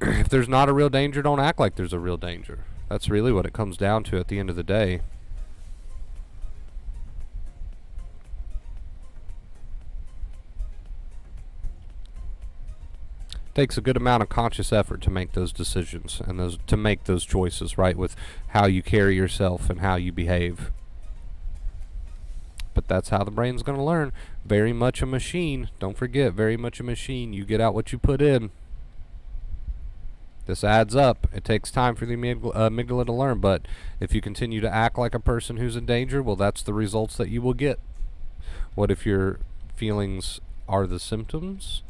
[SPEAKER 1] If there's not a real danger, don't act like there's a real danger. That's really what it comes down to at the end of the day. Takes a good amount of conscious effort to make those decisions and to make those choices, right, with how you carry yourself and how you behave. But that's how the brain's going to learn. Very much a machine. Don't forget, very much a machine. You get out what you put in. This adds up. It takes time for the amygdala to learn, but if you continue to act like a person who's in danger, well, that's the results that you will get. What if your feelings are the symptoms?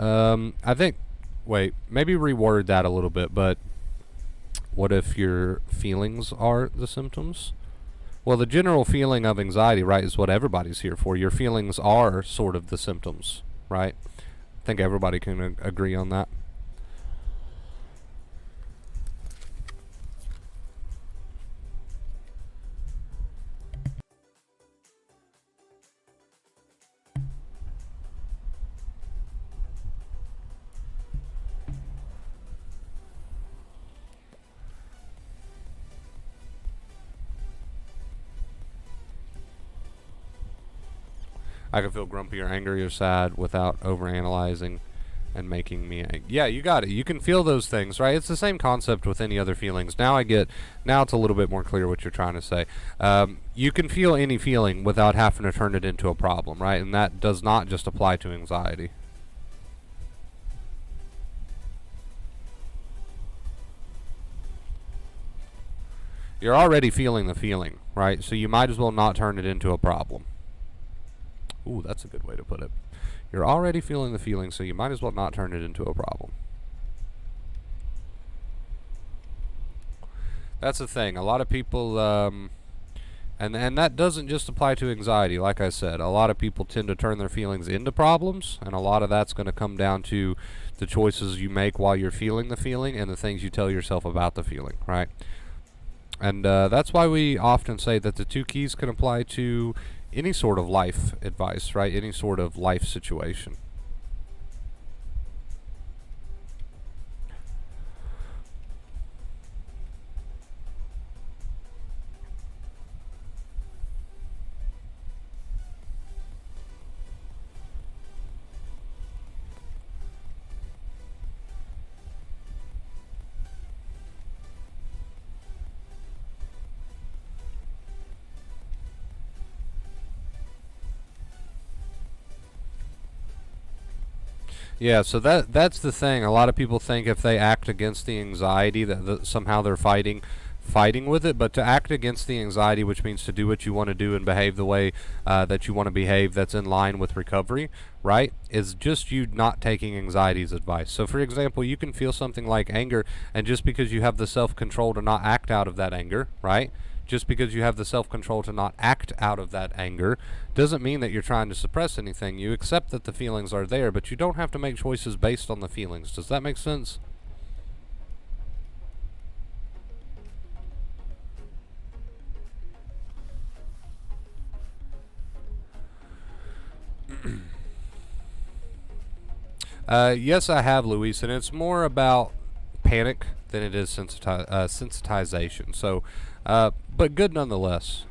[SPEAKER 1] I think, wait, maybe reword that a little bit, but what if your feelings are the symptoms? Well, the general feeling of anxiety, right, is what everybody's here for. Your feelings are sort of the symptoms, right? I think everybody can agree on that. I can feel grumpy or angry or sad without overanalyzing and making me yeah, you got it. You can feel those things, right? It's the same concept with any other feelings. Now it's a little bit more clear what you're trying to say. You can feel any feeling without having to turn it into a problem, right? And that does not just apply to anxiety. You're already feeling the feeling, right? So you might as well not turn it into a problem. Ooh, that's a good way to put it. You're already feeling the feeling, so you might as well not turn it into a problem. That's the thing. A lot of people, and that doesn't just apply to anxiety. Like I said, a lot of people tend to turn their feelings into problems, and a lot of that's going to come down to the choices you make while you're feeling the feeling and the things you tell yourself about the feeling, right? And that's why we often say that the two keys can apply to any sort of life advice, right? Any sort of life situation. Yeah, so that's the thing. A lot of people think if they act against the anxiety that somehow they're fighting with it, but to act against the anxiety, which means to do what you want to do and behave the way that you want to behave, that's in line with recovery, right? Is just you not taking anxiety's advice. So, for example, you can feel something like anger, and just because you have the self-control to not act out of that anger, right? Just because you have the self-control to not act out of that anger doesn't mean that you're trying to suppress anything. You accept that the feelings are there, but you don't have to make choices based on the feelings. Does that make sense? Yes, I have, Luis, and it's more about panic than it is sensitization. So, but good nonetheless.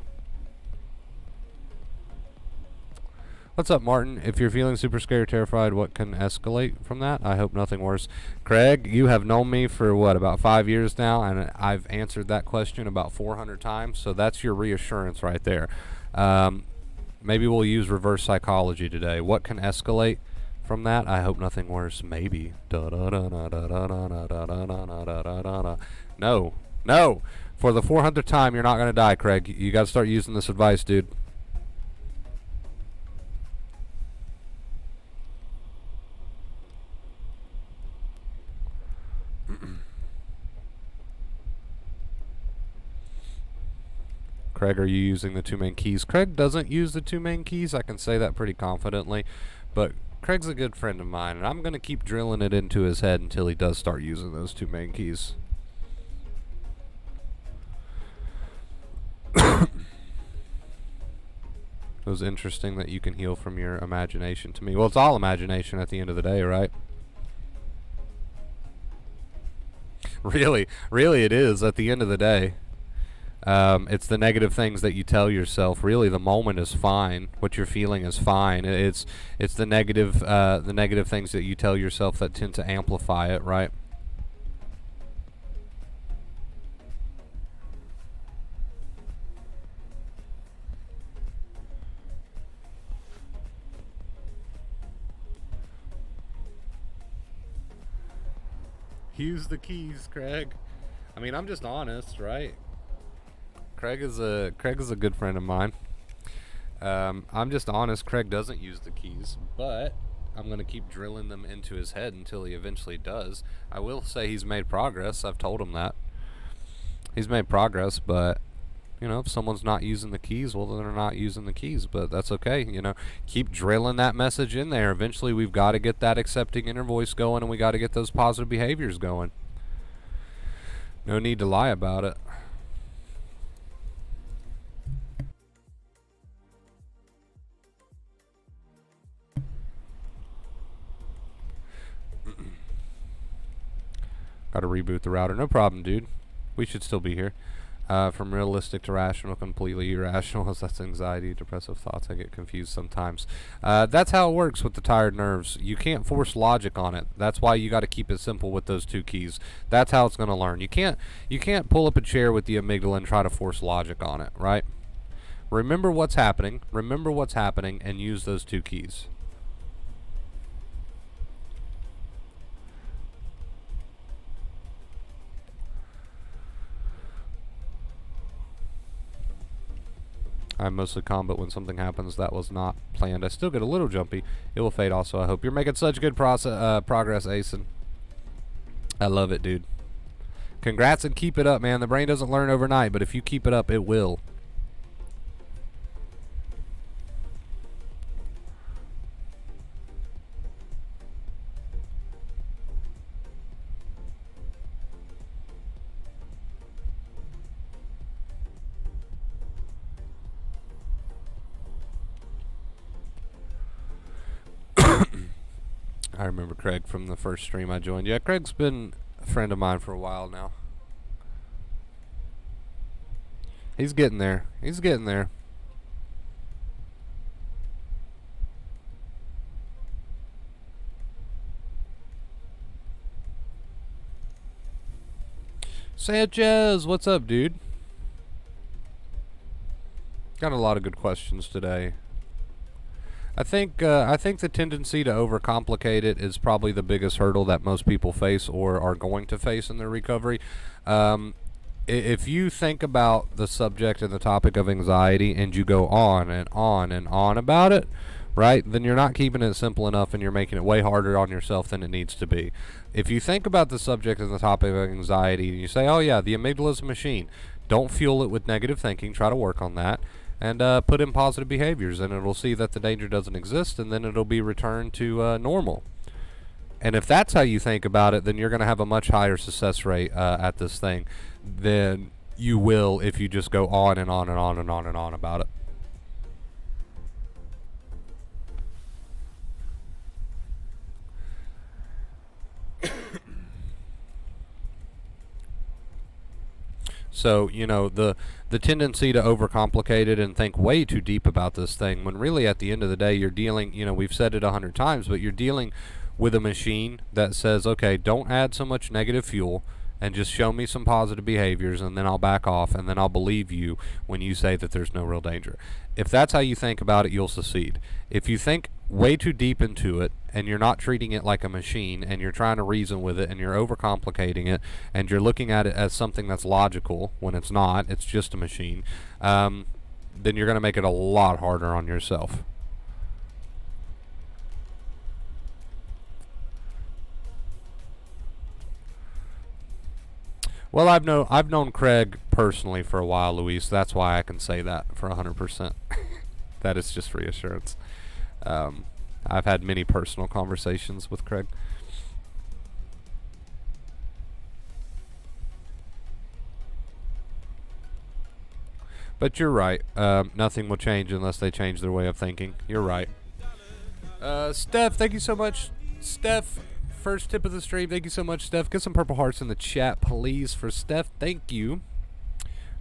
[SPEAKER 1] What's up, Martin? If you're feeling super scared or terrified, what can escalate from that? I hope nothing worse. Craig, you have known me for what, about 5 years now, and I've answered that question about 400 times, so that's your reassurance right there. Maybe we'll use reverse psychology today. What can escalate from that? I hope nothing worse. Maybe. No. No. For the 400th time, you're not going to die, Craig. You got to start using this advice, dude. Craig, are you using the two main keys? Craig doesn't use the two main keys. I can say that pretty confidently. But Craig's a good friend of mine, and I'm going to keep drilling it into his head until he does start using those two main keys. It was interesting that you can heal from your imagination to me. Well, it's all imagination at the end of the day, right? Really it is at the end of the day. It's the negative things that you tell yourself. Really, the moment is fine. What you're feeling is fine. It's the negative things that you tell yourself that tend to amplify it, right? Use the keys, Craig. I mean, I'm just honest, right? Craig is a good friend of mine. I'm just honest. Craig doesn't use the keys, but I'm going to keep drilling them into his head until he eventually does. I will say he's made progress. I've told him that. He's made progress, but, if someone's not using the keys, well, then they're not using the keys, but that's okay. Keep drilling that message in there. Eventually, we've got to get that accepting inner voice going, and we got to get those positive behaviors going. No need to lie about it. Got to reboot the router. No problem, dude. We should still be here. From realistic to rational, completely irrational. That's anxiety, depressive thoughts. I get confused sometimes. That's how it works with the tired nerves. You can't force logic on it. That's why you got to keep it simple with those two keys. That's how it's going to learn. You can't pull up a chair with the amygdala and try to force logic on it, right? Remember what's happening. Remember what's happening, and use those two keys. I'm mostly calm, but when something happens that was not planned, I still get a little jumpy. It will fade also, I hope. You're making such good progress, Asen. I love it, dude. Congrats and keep it up, man. The brain doesn't learn overnight, but if you keep it up, it will. I remember Craig from the first stream I joined. Yeah, Craig's been a friend of mine for a while now. He's getting there. He's getting there. Sanchez, what's up, dude? Got a lot of good questions today. I think the tendency to overcomplicate it is probably the biggest hurdle that most people face or are going to face in their recovery. If you think about the subject and the topic of anxiety and you go on and on and on about it, right, then you're not keeping it simple enough and you're making it way harder on yourself than it needs to be. If you think about the subject and the topic of anxiety and you say, oh yeah, the amygdala's a machine, don't fuel it with negative thinking, try to work on that. And put in positive behaviors, and it'll see that the danger doesn't exist, and then it'll be returned to normal. And if that's how you think about it, then you're going to have a much higher success rate at this thing than you will if you just go on and on and on and on and on about it. So, the tendency to overcomplicate it and think way too deep about this thing, when really at the end of the day you're dealing, we've said it 100 times, but you're dealing with a machine that says, okay, don't add so much negative fuel and just show me some positive behaviors, and then I'll back off, and then I'll believe you when you say that there's no real danger. If that's how you think about it, you'll succeed. If you think way too deep into it, and you're not treating it like a machine, and you're trying to reason with it, and you're overcomplicating it, and you're looking at it as something that's logical when it's not, it's just a machine, then you're going to make it a lot harder on yourself. Well, I've known Craig personally for a while, Luis. That's why I can say that for 100%. That is just reassurance. I've had many personal conversations with Craig. But you're right. Nothing will change unless they change their way of thinking. You're right. Steph, thank you so much. Steph, first tip of the stream. Thank you so much, Steph. Get some purple hearts in the chat, please, for Steph. Thank you.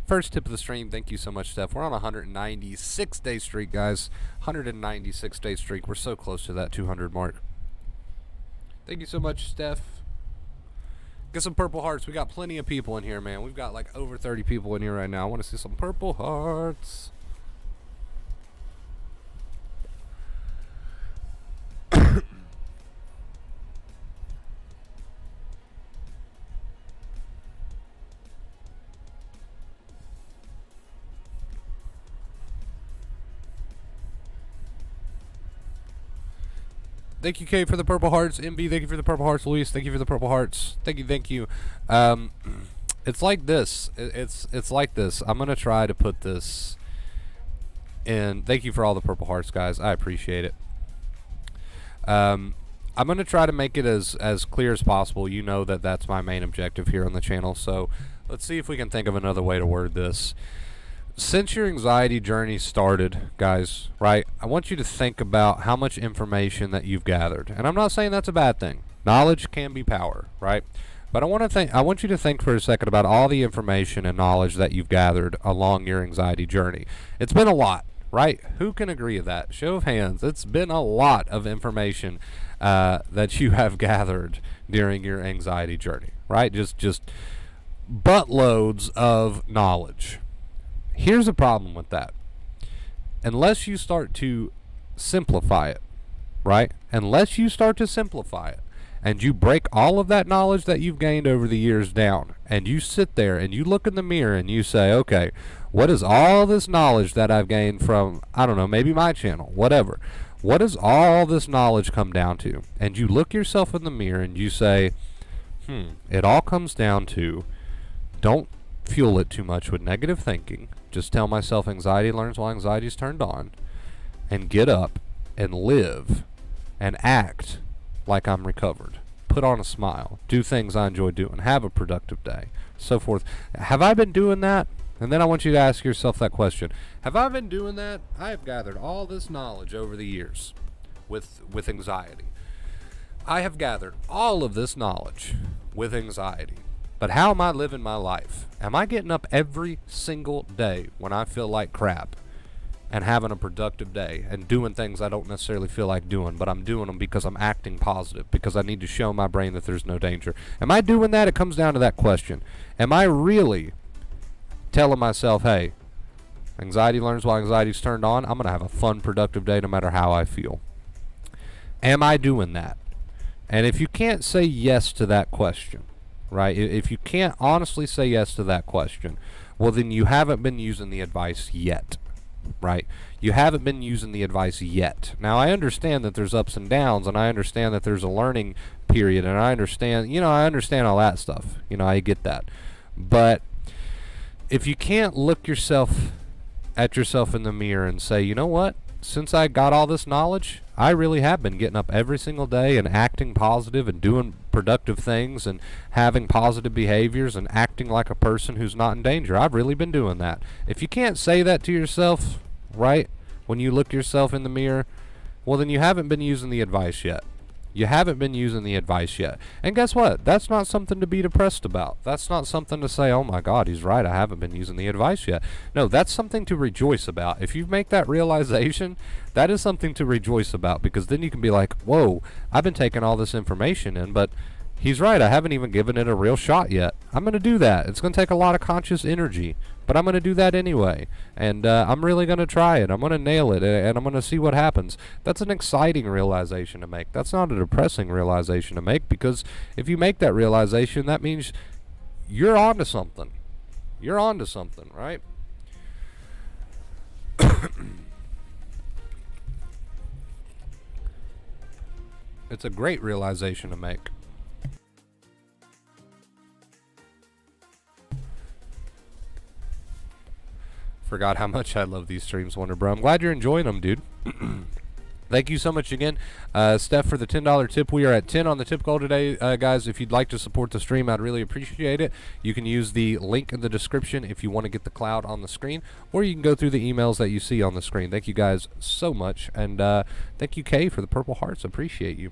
[SPEAKER 1] First tip of the stream. Thank you so much, Steph. We're on a 196-day streak, guys. 196-day streak. We're so close to that 200 mark. Thank you so much, Steph. Get some purple hearts. We got plenty of people in here, man. We've got like over 30 people in here right now. I want to see some purple hearts. Thank you, Kay, for the purple hearts. MB, thank you for the purple hearts. Luis, thank you for the purple hearts. Thank you. It's like this. It's like this. I'm gonna try to put this in. Thank you for all the purple hearts, guys. I appreciate it. I'm gonna try to make it as clear as possible. You know that that's my main objective here on the channel. So let's see if we can think of another way to word this. Since your anxiety journey started, guys, right, I want you to think about how much information that you've gathered. And I'm not saying that's a bad thing. Knowledge can be power, right? But I want you to think for a second about all the information and knowledge that you've gathered along your anxiety journey. It's been a lot, right? Who can agree with that? Show of hands. It's been a lot of information that you have gathered during your anxiety journey, right? Just buttloads of knowledge. Here's the problem with that. Unless you start to simplify it, right? Unless you start to simplify it, and you break all of that knowledge that you've gained over the years down, and you sit there and you look in the mirror and you say, okay, what is all this knowledge that I've gained from, I don't know, maybe my channel, whatever. What does all this knowledge come down to? And you look yourself in the mirror and you say, it all comes down to, don't fuel it too much with negative thinking. Just tell myself anxiety learns while anxiety is turned on, and get up and live and act like I'm recovered. Put on a smile. Do things I enjoy doing. Have a productive day. So forth. Have I been doing that? And then I want you to ask yourself that question. Have I been doing that? I have gathered all this knowledge over the years with anxiety. I have gathered all of this knowledge with anxiety. But how am I living my life? Am I getting up every single day when I feel like crap and having a productive day and doing things I don't necessarily feel like doing, but I'm doing them because I'm acting positive, because I need to show my brain that there's no danger? Am I doing that? It comes down to that question. Am I really telling myself, hey, anxiety learns while anxiety's turned on. I'm going to have a fun, productive day no matter how I feel. Am I doing that? And if you can't say yes to that question, right? If you can't honestly say yes to that question, well, then you haven't been using the advice yet, right? You haven't been using the advice yet. Now, I understand that there's ups and downs, and I understand that there's a learning period, and I understand all that stuff. I get that. But if you can't look at yourself in the mirror and say, you know what? Since I got all this knowledge, I really have been getting up every single day and acting positive and doing productive things and having positive behaviors and acting like a person who's not in danger. I've really been doing that. If you can't say that to yourself, right, when you look yourself in the mirror, well, then you haven't been using the advice yet. You haven't been using the advice yet. And guess what? That's not something to be depressed about. That's not something to say, oh my God, he's right, I haven't been using the advice yet. No, that's something to rejoice about. If you make that realization, that is something to rejoice about, because then you can be like, whoa, I've been taking all this information in, but He's right. I haven't even given it a real shot yet. I'm going to do that. It's going to take a lot of conscious energy, but I'm going to do that anyway. And I'm really going to try it. I'm going to nail it, and I'm going to see what happens. That's an exciting realization to make. That's not a depressing realization to make, because if you make that realization, that means you're on to something. You're on to something, right? It's a great realization to make. Forgot how much I love these streams, Wonder Bro. I'm glad you're enjoying them, dude. Thank you so much again, Steph, for the $10 tip. We are at 10 on the tip goal today, guys. If you'd like to support the stream, I'd really appreciate it. You can use the link in the description if you want to get the cloud on the screen, or you can go through the emails that you see on the screen. Thank you guys so much, and thank you, Kay, for the purple hearts. Appreciate you.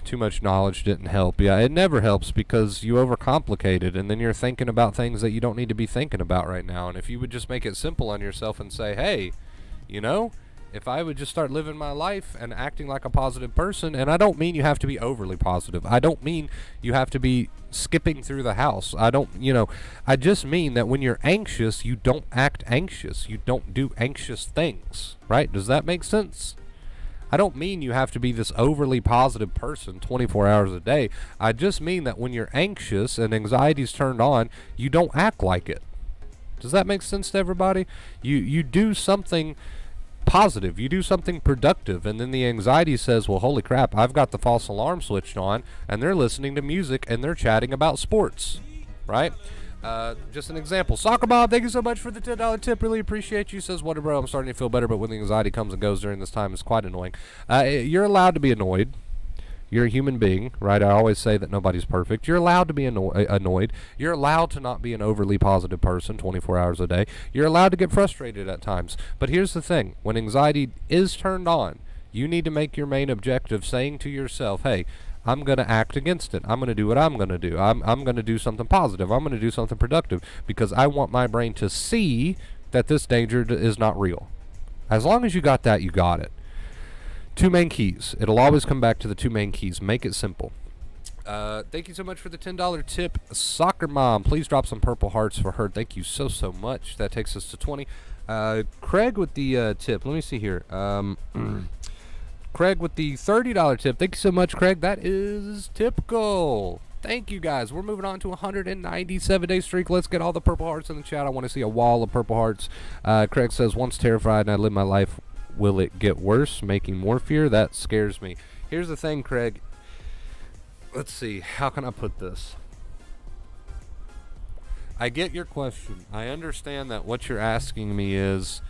[SPEAKER 1] Too much knowledge didn't help. Yeah, it never helps, because you overcomplicate it, and then you're thinking about things that you don't need to be thinking about right now. And if you would just make it simple on yourself and say, hey, you know, if I would just start living my life and acting like a positive person, and I don't mean you have to be overly positive. I don't mean you have to be skipping through the house. I don't, I just mean that when you're anxious, you don't act anxious. You don't do anxious things, right? Does that make sense? I don't mean you have to be this overly positive person 24 hours a day. I just mean that when you're anxious and anxiety's turned on, you don't act like it. Does that make sense to everybody? You do something positive. You do something productive, and then the anxiety says, well, holy crap, I've got the false alarm switched on, and they're listening to music, and they're chatting about sports, right? Just an example. Soccer Bob, thank you so much for the $10 tip. Really appreciate you. Says, Wonder Bro, I'm starting to feel better, but when the anxiety comes and goes during this time, it's quite annoying. You're allowed to be annoyed. You're a human being, right? I always say that nobody's perfect. You're allowed to be annoyed. You're allowed to not be an overly positive person 24 hours a day. You're allowed to get frustrated at times. But here's the thing. When anxiety is turned on, you need to make your main objective saying to yourself, hey, I'm going to act against it. I'm going to do what I'm going to do. I'm going to do something positive. I'm going to do something productive, because I want my brain to see that this danger is not real. As long as you got that, you got it. Two main keys. It'll always come back to the two main keys. Make it simple. Thank you so much for the $10 tip. Soccer Mom, please drop some purple hearts for her. Thank you so much. That takes us to 20. Craig with the tip. Let me see here. Craig with the $30 tip. Thank you so much, Craig. That is typical. Thank you, guys. We're moving on to a 197-day streak. Let's get all the purple hearts in the chat. I want to see a wall of purple hearts. Craig says, once terrified and I live my life, will it get worse, making more fear? That scares me. Here's the thing, Craig. Let's see. How can I put this? I get your question. I understand that what you're asking me is,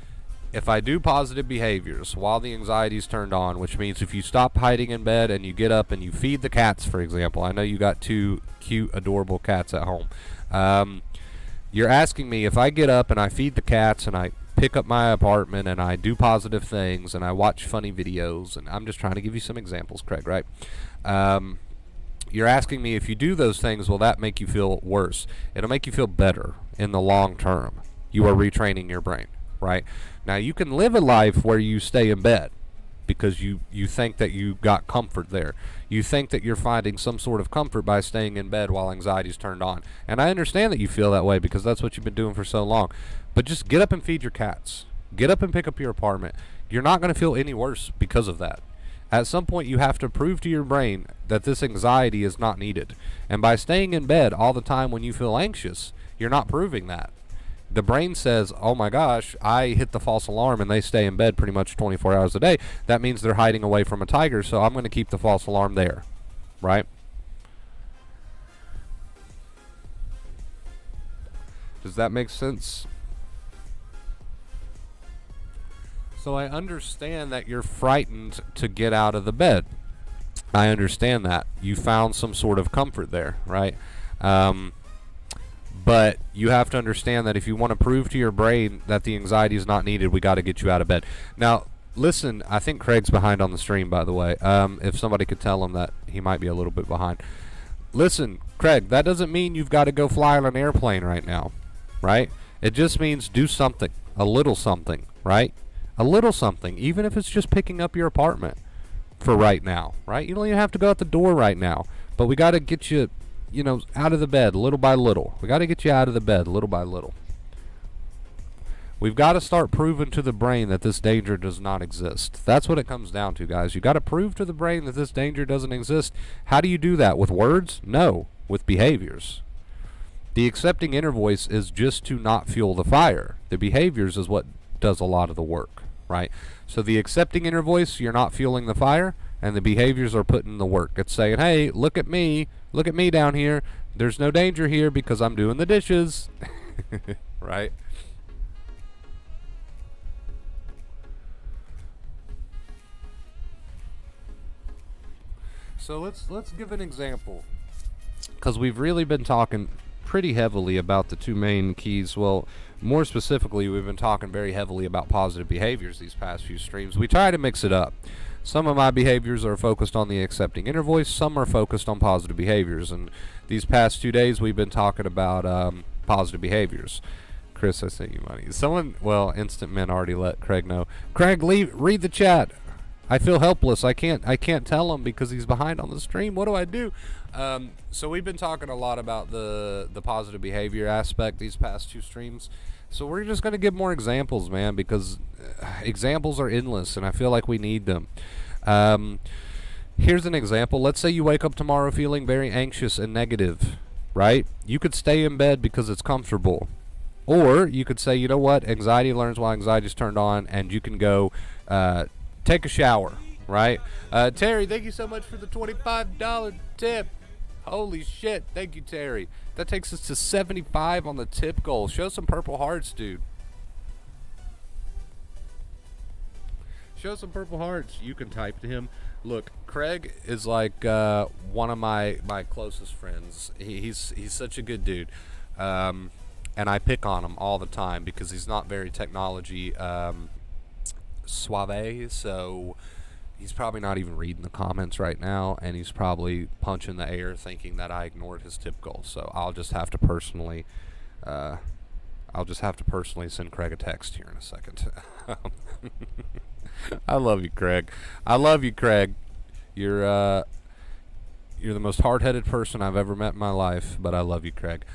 [SPEAKER 1] if I do positive behaviors while the anxiety's turned on, which means if you stop hiding in bed and you get up and you feed the cats, for example. I know you got two cute, adorable cats at home. You're asking me, if I get up and I feed the cats and I pick up my apartment and I do positive things and I watch funny videos, and I'm just trying to give you some examples, Craig, right? You're asking me, if you do those things, will that make you feel worse? It'll make you feel better in the long term. You are retraining your brain, right? Now, you can live a life where you stay in bed because you think that you got comfort there. You think that you're finding some sort of comfort by staying in bed while anxiety's turned on. And I understand that you feel that way, because that's what you've been doing for so long. But just get up and feed your cats. Get up and pick up your apartment. You're not going to feel any worse because of that. At some point, you have to prove to your brain that this anxiety is not needed. And by staying in bed all the time when you feel anxious, you're not proving that. The brain says, oh my gosh, I hit the false alarm and they stay in bed pretty much 24 hours a day. That means they're hiding away from a tiger, so I'm going to keep the false alarm there, right? Does that make sense? So I understand that you're frightened to get out of the bed. I understand that. You found some sort of comfort there, right? But you have to understand that if you want to prove to your brain that the anxiety is not needed, we got to get you out of bed. Now, listen, I think Craig's behind on the stream, by the way. If somebody could tell him that he might be a little bit behind. Listen, Craig, that doesn't mean you've got to go fly on an airplane right now, right? It just means do something, a little something, right? A little something, even if it's just picking up your apartment for right now, right? You don't even have to go out the door right now, but we got to get you, out of the bed little by little. We got to get you out of the bed little by little. We've got to start proving to the brain that this danger does not exist. That's what it comes down to, guys. You got to prove to the brain that this danger doesn't exist. How do you do that? With words? No, with behaviors. The accepting inner voice is just to not fuel the fire. The behaviors is what does a lot of the work, right? So the accepting inner voice, you're not fueling the fire, and the behaviors are putting the work. It's saying, hey, look at me down here. There's no danger here because I'm doing the dishes, right? So let's give an example, because we've really been talking pretty heavily about the two main keys. Well, more specifically, we've been talking very heavily about positive behaviors these past few streams. We try to mix it up. Some of my behaviors are focused on the accepting inner voice. Some are focused on positive behaviors. And these past 2 days, we've been talking about positive behaviors. Chris, I sent you money. Instant Men already let Craig know. Craig, read the chat. I feel helpless. I can't tell him because he's behind on the stream. What do I do? So we've been talking a lot about the positive behavior aspect these past 2 streams. So we're just going to give more examples, man, because examples are endless, and I feel like we need them. Here's an example. Let's say you wake up tomorrow feeling very anxious and negative, right? You could stay in bed because it's comfortable. Or you could say, you know what? Anxiety learns while anxiety's turned on, and you can go take a shower, right? Terry, thank you so much for the $25 tip. Holy shit. Thank you, Terry. That takes us to 75 on the tip goal. Show some purple hearts, dude. Show some purple hearts. You can type to him. Look, Craig is like one of my closest friends. He's such a good dude. And I pick on him all the time because he's not very technology suave, so he's probably not even reading the comments right now, and he's probably punching the air thinking that I ignored his tip goal. So I'll just have to personally send Craig a text here in a second. I love you, Craig. You're the most hard-headed person I've ever met in my life, but I love you, Craig.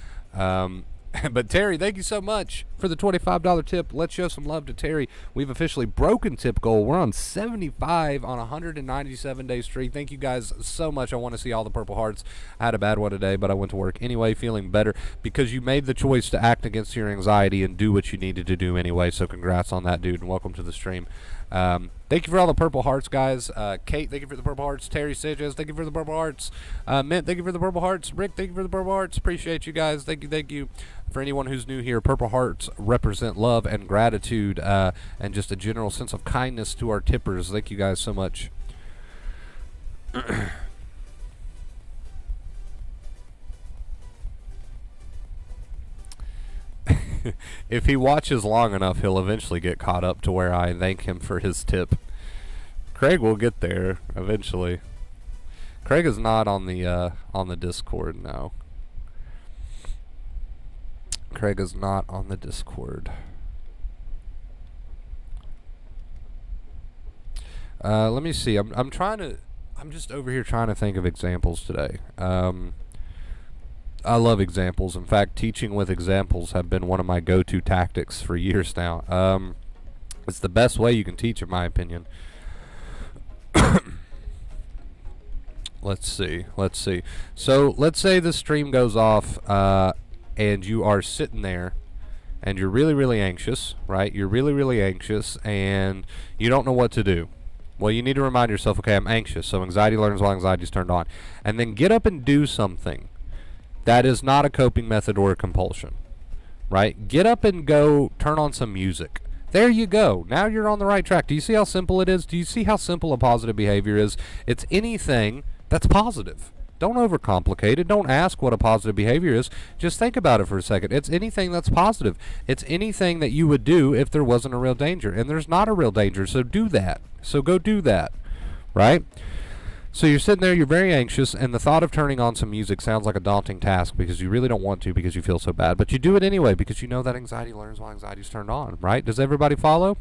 [SPEAKER 1] But Terry, thank you so much for the $25 tip. Let's show some love to Terry. We've officially broken tip goal. We're on 75 on a 197-day streak. Thank you guys so much. I want to see all the purple hearts. I had a bad one today, but I went to work anyway feeling better because you made the choice to act against your anxiety and do what you needed to do anyway. So congrats on that, dude, and welcome to the stream. Thank you for all the purple hearts, guys. Kate, thank you for the purple hearts. Terry Sanchez, thank you for the purple hearts. Mint, thank you for the purple hearts. Rick, thank you for the purple hearts. Appreciate you guys. Thank you. For anyone who's new here, purple hearts represent love and gratitude and just a general sense of kindness to our tippers. Thank you guys so much. If he watches long enough, he'll eventually get caught up to where I thank him for his tip. Craig will get there eventually. Craig is not on the Discord now. Craig is not on the Discord. Let me see. I'm just over here trying to think of examples today. I love examples. In fact, teaching with examples have been one of my go-to tactics for years now. It's the best way you can teach, in my opinion. Let's see. So let's say the stream goes off and you are sitting there and you're really, really anxious, right? You're really, really anxious and you don't know what to do. Well, you need to remind yourself, okay, I'm anxious. So anxiety learns while anxiety is turned on. And then get up and do something. That is not a coping method or a compulsion, right? Get up and go turn on some music. There you go. Now you're on the right track. Do you see how simple it is? Do you see how simple a positive behavior is? It's anything that's positive. Don't overcomplicate it. Don't ask what a positive behavior is. Just think about it for a second. It's anything that's positive. It's anything that you would do if there wasn't a real danger. And there's not a real danger, so do that. So go do that, right? So you're sitting there, you're very anxious, and the thought of turning on some music sounds like a daunting task because you really don't want to because you feel so bad. But you do it anyway because you know that anxiety learns while anxiety is turned on, right? Does everybody follow?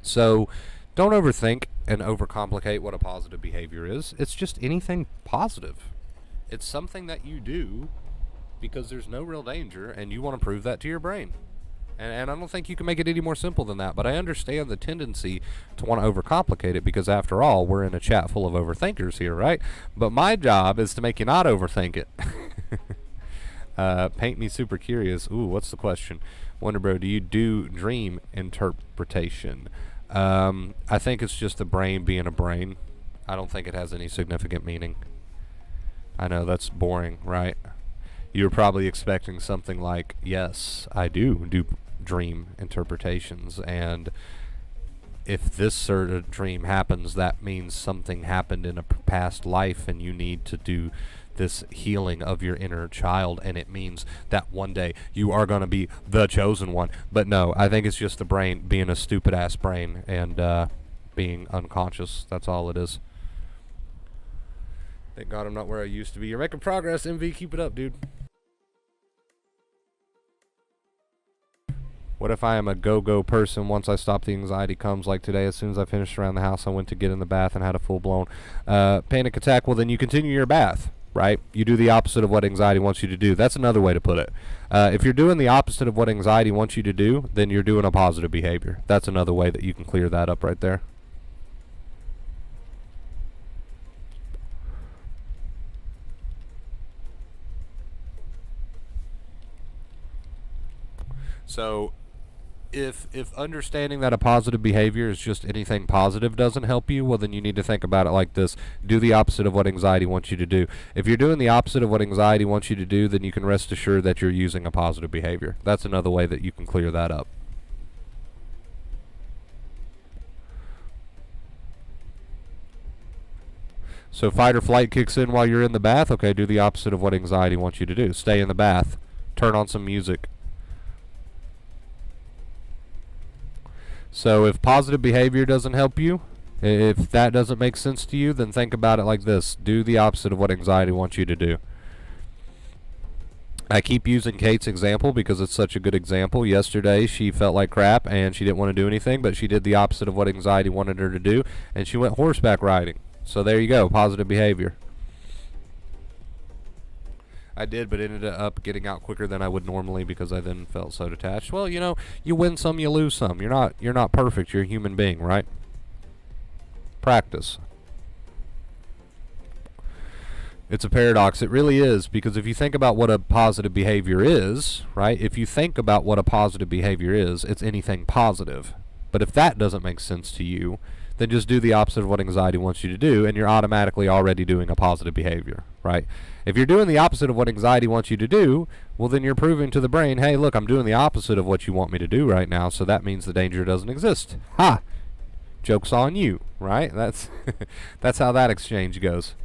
[SPEAKER 1] So don't overthink and overcomplicate what a positive behavior is. It's just anything positive. It's something that you do because there's no real danger and you want to prove that to your brain. And I don't think you can make it any more simple than that, but I understand the tendency to want to overcomplicate it because, after all, we're in a chat full of overthinkers here, right? But my job is to make you not overthink it. Paint me super curious. Ooh, what's the question? Wonder Bro, do you do dream interpretation? I think it's just the brain being a brain. I don't think it has any significant meaning. I know that's boring, right? You're probably expecting something like, yes, I do dream interpretations, and if this sort of dream happens, that means something happened in a past life and you need to do this healing of your inner child, and it means that one day you are going to be the chosen one. But no, I think it's just the brain being a stupid ass brain and being unconscious. That's all it is. Thank God I'm not where I used to be. You're making progress, MV. Keep it up, dude. What if I am a go-go person? Once I stop, the anxiety comes. Like today, as soon as I finished around the house, I went to get in the bath and had a full-blown panic attack. Well, then you continue your bath, right? You do the opposite of what anxiety wants you to do. That's another way to put it. If you're doing the opposite of what anxiety wants you to do, then you're doing a positive behavior. That's another way that you can clear that up right there. So if understanding that a positive behavior is just anything positive doesn't help you, well, then you need to think about it like this. Do the opposite of what anxiety wants you to do. If you're doing the opposite of what anxiety wants you to do, then you can rest assured that you're using a positive behavior. That's another way that you can clear that up. So fight or flight kicks in while you're in the bath. Okay, do the opposite of what anxiety wants you to do. Stay in the bath. Turn on some music. So if positive behavior doesn't help you, if that doesn't make sense to you, then think about it like this. Do the opposite of what anxiety wants you to do. I keep using Kate's example because it's such a good example. Yesterday, she felt like crap and she didn't want to do anything, but she did the opposite of what anxiety wanted her to do, and she went horseback riding. So there you go, positive behavior. I did, but ended up getting out quicker than I would normally because I then felt so detached. Well, you know, you win some, you lose some. You're not perfect. You're a human being, right? Practice. It's a paradox. It really is, because if you think about what a positive behavior is, right? If you think about what a positive behavior is, it's anything positive. But if that doesn't make sense to you, then just do the opposite of what anxiety wants you to do, and you're automatically already doing a positive behavior, right? If you're doing the opposite of what anxiety wants you to do, well, then you're proving to the brain, hey, look, I'm doing the opposite of what you want me to do right now, so that means the danger doesn't exist. Ha! Joke's on you, right? That's that's how that exchange goes.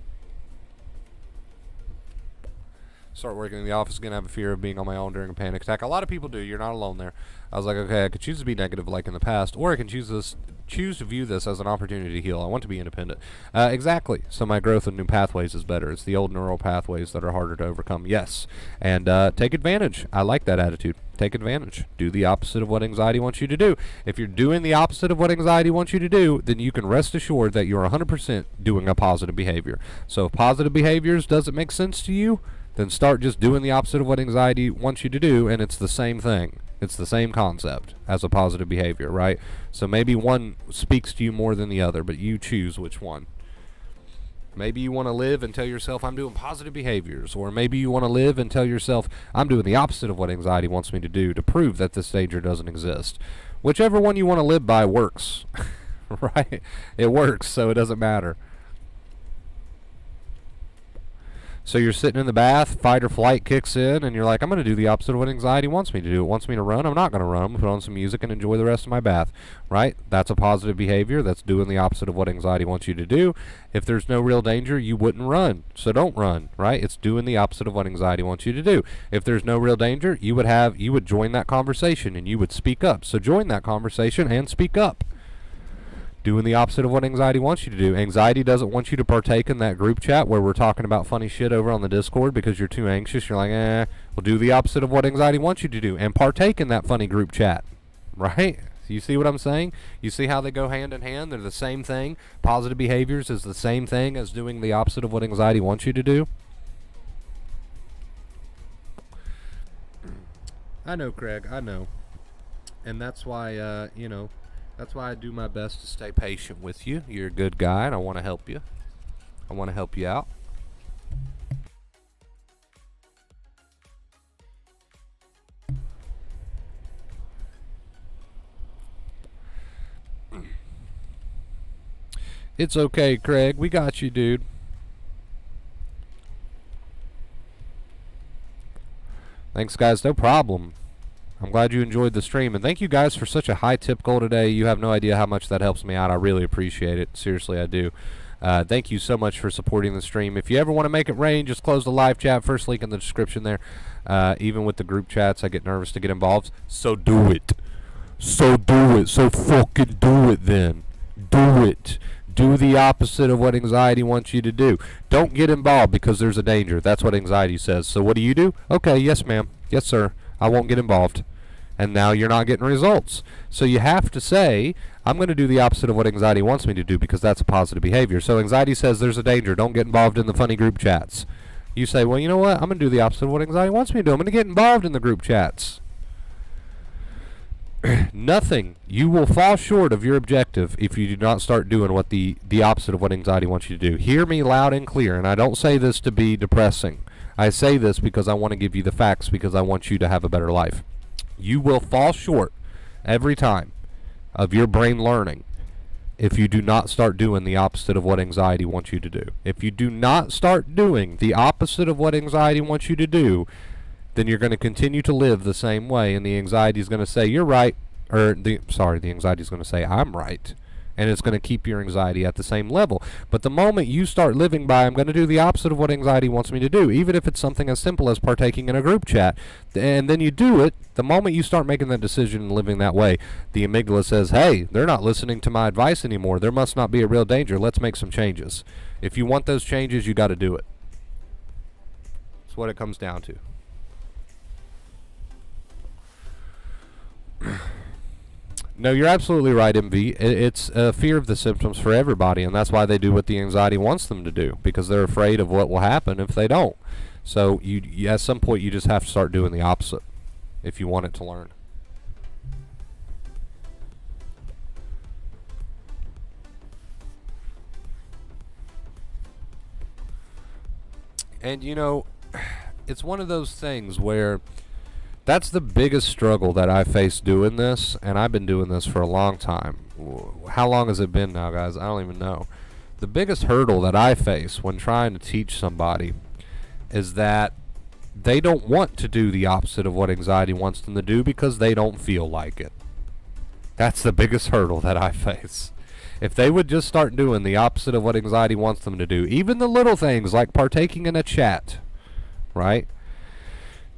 [SPEAKER 1] Start working in the office again, I have a fear of being on my own during a panic attack. A lot of people do. You're not alone there. I was like, okay, I could choose to be negative like in the past, or I can choose to view this as an opportunity to heal. I want to be independent. Exactly. So my growth in new pathways is better. It's the old neural pathways that are harder to overcome. Yes. And take advantage. I like that attitude. Take advantage. Do the opposite of what anxiety wants you to do. If you're doing the opposite of what anxiety wants you to do, then you can rest assured that you're 100% doing a positive behavior. So if positive behaviors doesn't make sense to you, then start just doing the opposite of what anxiety wants you to do, and it's the same thing. It's the same concept as a positive behavior, right? So maybe one speaks to you more than the other, but you choose which one. Maybe you want to live and tell yourself, I'm doing positive behaviors. Or maybe you want to live and tell yourself, I'm doing the opposite of what anxiety wants me to do to prove that this danger doesn't exist. Whichever one you want to live by works, right? It works, so it doesn't matter. So you're sitting in the bath, fight or flight kicks in, and you're like, I'm going to do the opposite of what anxiety wants me to do. It wants me to run, I'm not going to run. I'm going to put on some music and enjoy the rest of my bath, right? That's a positive behavior. That's doing the opposite of what anxiety wants you to do. If there's no real danger, you wouldn't run. So don't run, right? It's doing the opposite of what anxiety wants you to do. If there's no real danger, you would join that conversation and you would speak up. So join that conversation and speak up. Doing the opposite of what anxiety wants you to do. Anxiety doesn't want you to partake in that group chat where we're talking about funny shit over on the Discord because you're too anxious. You're like, well, do the opposite of what anxiety wants you to do and partake in that funny group chat, right? You see what I'm saying? You see how they go hand in hand? They're the same thing. Positive behaviors is the same thing as doing the opposite of what anxiety wants you to do. I know, Craig. I know. And that's why, that's why I do my best to stay patient with you. You're a good guy, and I want to help you. I want to help you out. It's okay, Craig. We got you, dude. Thanks, guys. No problem. I'm glad you enjoyed the stream. And thank you guys for such a high tip goal today. You have no idea how much that helps me out. I really appreciate it. Seriously, I do. Thank you so much for supporting the stream. If you ever want to make it rain, just close the live chat. First link in the description there. Even with the group chats, I get nervous to get involved. So do it. So do it. So fucking do it then. Do it. Do the opposite of what anxiety wants you to do. Don't get involved because there's a danger. That's what anxiety says. So what do? Okay, yes, ma'am. Yes, sir. I won't get involved. And now you're not getting results. So you have to say, I'm going to do the opposite of what anxiety wants me to do because that's a positive behavior. So anxiety says there's a danger. Don't get involved in the funny group chats. You say, well, you know what? I'm going to do the opposite of what anxiety wants me to do. I'm going to get involved in the group chats. Nothing. You will fall short of your objective if you do not start doing what the opposite of what anxiety wants you to do. Hear me loud and clear, and I don't say this to be depressing. I say this because I want to give you the facts because I want you to have a better life. You will fall short every time of your brain learning if you do not start doing the opposite of what anxiety wants you to do. If you do not start doing the opposite of what anxiety wants you to do, then you're going to continue to live the same way, and the anxiety is going to say, you're right, or the anxiety is going to say, I'm right, and it's going to keep your anxiety at the same level. But the moment you start living by, I'm going to do the opposite of what anxiety wants me to do, even if it's something as simple as partaking in a group chat, and then you do it, the moment you start making that decision and living that way, the amygdala says, hey, they're not listening to my advice anymore. There must not be a real danger. Let's make some changes. If you want those changes, you got to do it. That's what it comes down to. No, you're absolutely right, MV. It's a fear of the symptoms for everybody, and that's why they do what the anxiety wants them to do, because they're afraid of what will happen if they don't. So you at some point, you just have to start doing the opposite if you want it to learn. And, it's one of those things where that's the biggest struggle that I face doing this, and I've been doing this for a long time. How long has it been now, guys? I don't even know. The biggest hurdle that I face when trying to teach somebody is that they don't want to do the opposite of what anxiety wants them to do because they don't feel like it. That's the biggest hurdle that I face. If they would just start doing the opposite of what anxiety wants them to do, even the little things like partaking in a chat, right?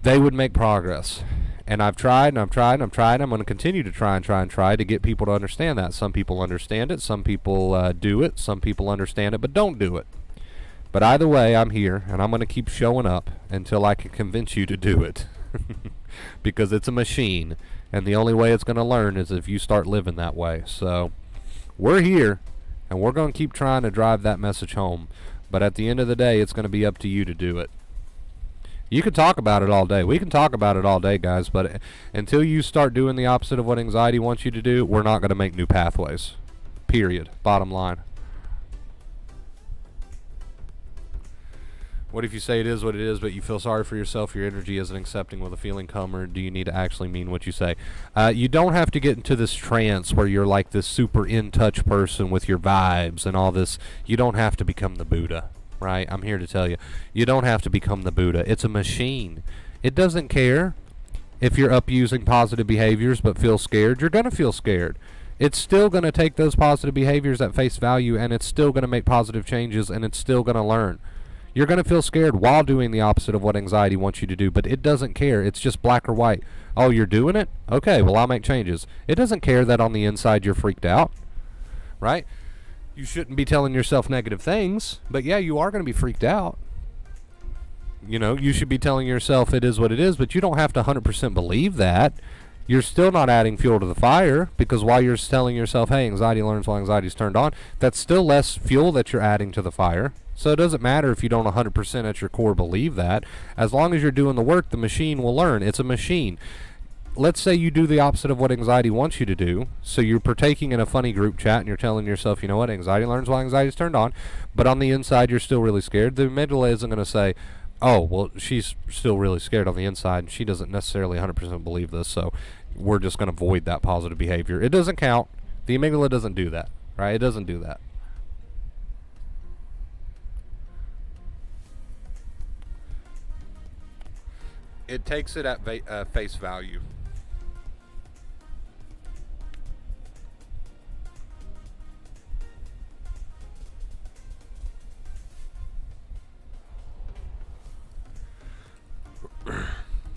[SPEAKER 1] They would make progress. And I've tried, and I've tried, and I've tried. I'm going to continue to try to get people to understand that. Some people understand it. Some people do it. Some people understand it, but don't do it. But either way, I'm here, and I'm going to keep showing up until I can convince you to do it. Because it's a machine, and the only way it's going to learn is if you start living that way. So we're here, and we're going to keep trying to drive that message home. But at the end of the day, it's going to be up to you to do it. You can talk about it all day. We can talk about it all day, guys, but until you start doing the opposite of what anxiety wants you to do, we're not going to make new pathways. Period. Bottom line. What if you say it is what it is, but you feel sorry for yourself, your energy isn't accepting will the feeling come, or do you need to actually mean what you say? You don't have to get into this trance where you're like this super in-touch person with your vibes and all this. You don't have to become the Buddha. Right? I'm here to tell you. You don't have to become the Buddha. It's a machine. It doesn't care if you're up using positive behaviors but feel scared. You're going to feel scared. It's still going to take those positive behaviors at face value, and it's still going to make positive changes, and it's still going to learn. You're going to feel scared while doing the opposite of what anxiety wants you to do, but it doesn't care. It's just black or white. Oh, you're doing it? Okay, well, I'll make changes. It doesn't care that on the inside you're freaked out. Right? You shouldn't be telling yourself negative things, but yeah, you are going to be freaked out. You should be telling yourself it is what it is, but you don't have to 100% believe that. you're still not adding fuel to the fire, because while you're telling yourself, hey, anxiety learns while anxiety is turned on, that's still less fuel that you're adding to the fire. So it doesn't matter if you don't 100% at your core believe that. As long as you're doing the work, the machine will learn. It's a machine. Let's say you do the opposite of what anxiety wants you to do. So you're partaking in a funny group chat and you're telling yourself, you know what, anxiety learns while anxiety is turned on, but on the inside you're still really scared. The amygdala isn't going to say, oh, well, she's still really scared on the inside and she doesn't necessarily 100% believe this, so we're just going to avoid that positive behavior. It doesn't count. The amygdala doesn't do that, right? It doesn't do that. It takes it at face value.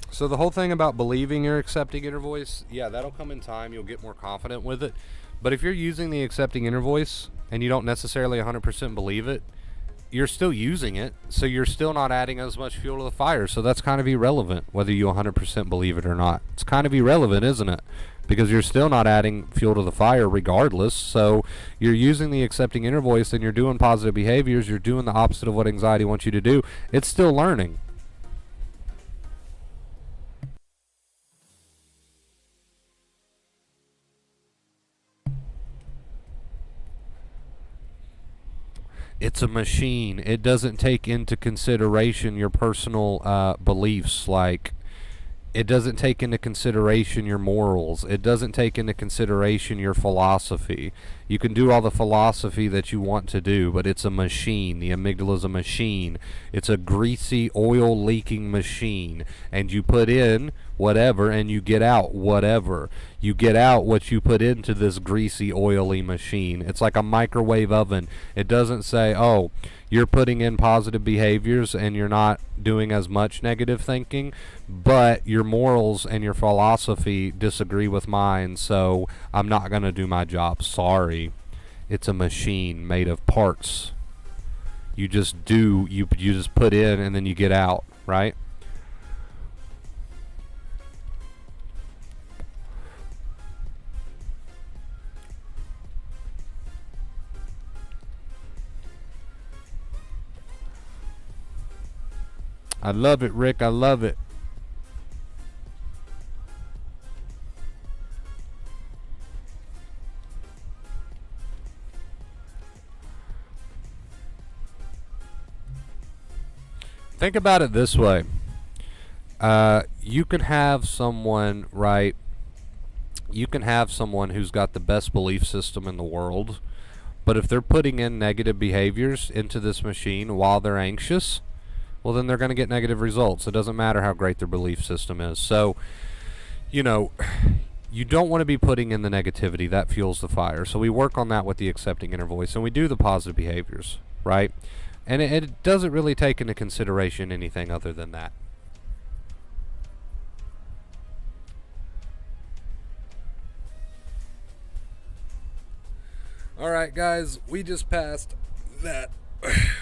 [SPEAKER 1] So the whole thing about believing you're accepting inner voice, yeah, that'll come in time. You'll get more confident with it. But if you're using the accepting inner voice and you don't necessarily 100% believe it, you're still using it, so you're still not adding as much fuel to the fire. So that's kind of irrelevant whether you 100% believe it or not. It's kind of irrelevant, isn't it? Because you're still not adding fuel to the fire regardless. So you're using the accepting inner voice and you're doing positive behaviors. You're doing the opposite of what anxiety wants you to do. It's still learning. It's a machine. It doesn't take into consideration your personal beliefs. Like, it doesn't take into consideration your morals. It doesn't take into consideration your philosophy. You can do all the philosophy that you want to do, but it's a machine. The amygdala is a machine. It's a greasy, oil-leaking machine. And you put in whatever, and you get out whatever. You get out what you put into this greasy, oily machine. It's like a microwave oven. It doesn't say, oh, you're putting in positive behaviors and you're not doing as much negative thinking, but your morals and your philosophy disagree with mine, so I'm not going to do my job. Sorry. It's a machine made of parts. You just do, you just put in and then you get out, right? I love it, Rick. I love it. Think about it this way. You can have someone, right? You can have someone who's got the best belief system in the world, but if they're putting in negative behaviors into this machine while they're anxious, well, then they're going to get negative results. It doesn't matter how great their belief system is. So, you know, you don't want to be putting in the negativity. That fuels the fire. So we work on that with the accepting inner voice, and we do the positive behaviors, right? And it doesn't really take into consideration anything other than that. All right, guys, we just passed that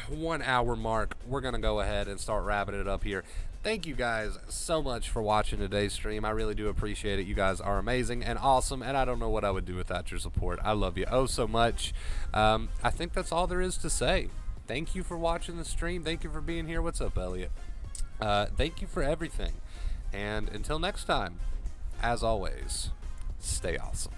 [SPEAKER 1] 1 hour mark. We're going to go ahead and start wrapping it up here. Thank you guys so much for watching today's stream. I really do appreciate it. You guys are amazing and awesome, and I don't know what I would do without your support. I love you oh so much. I think that's all there is to say. Thank you for watching the stream. Thank you for being here. What's up, Elliot? Thank you for everything. And until next time, as always, stay awesome.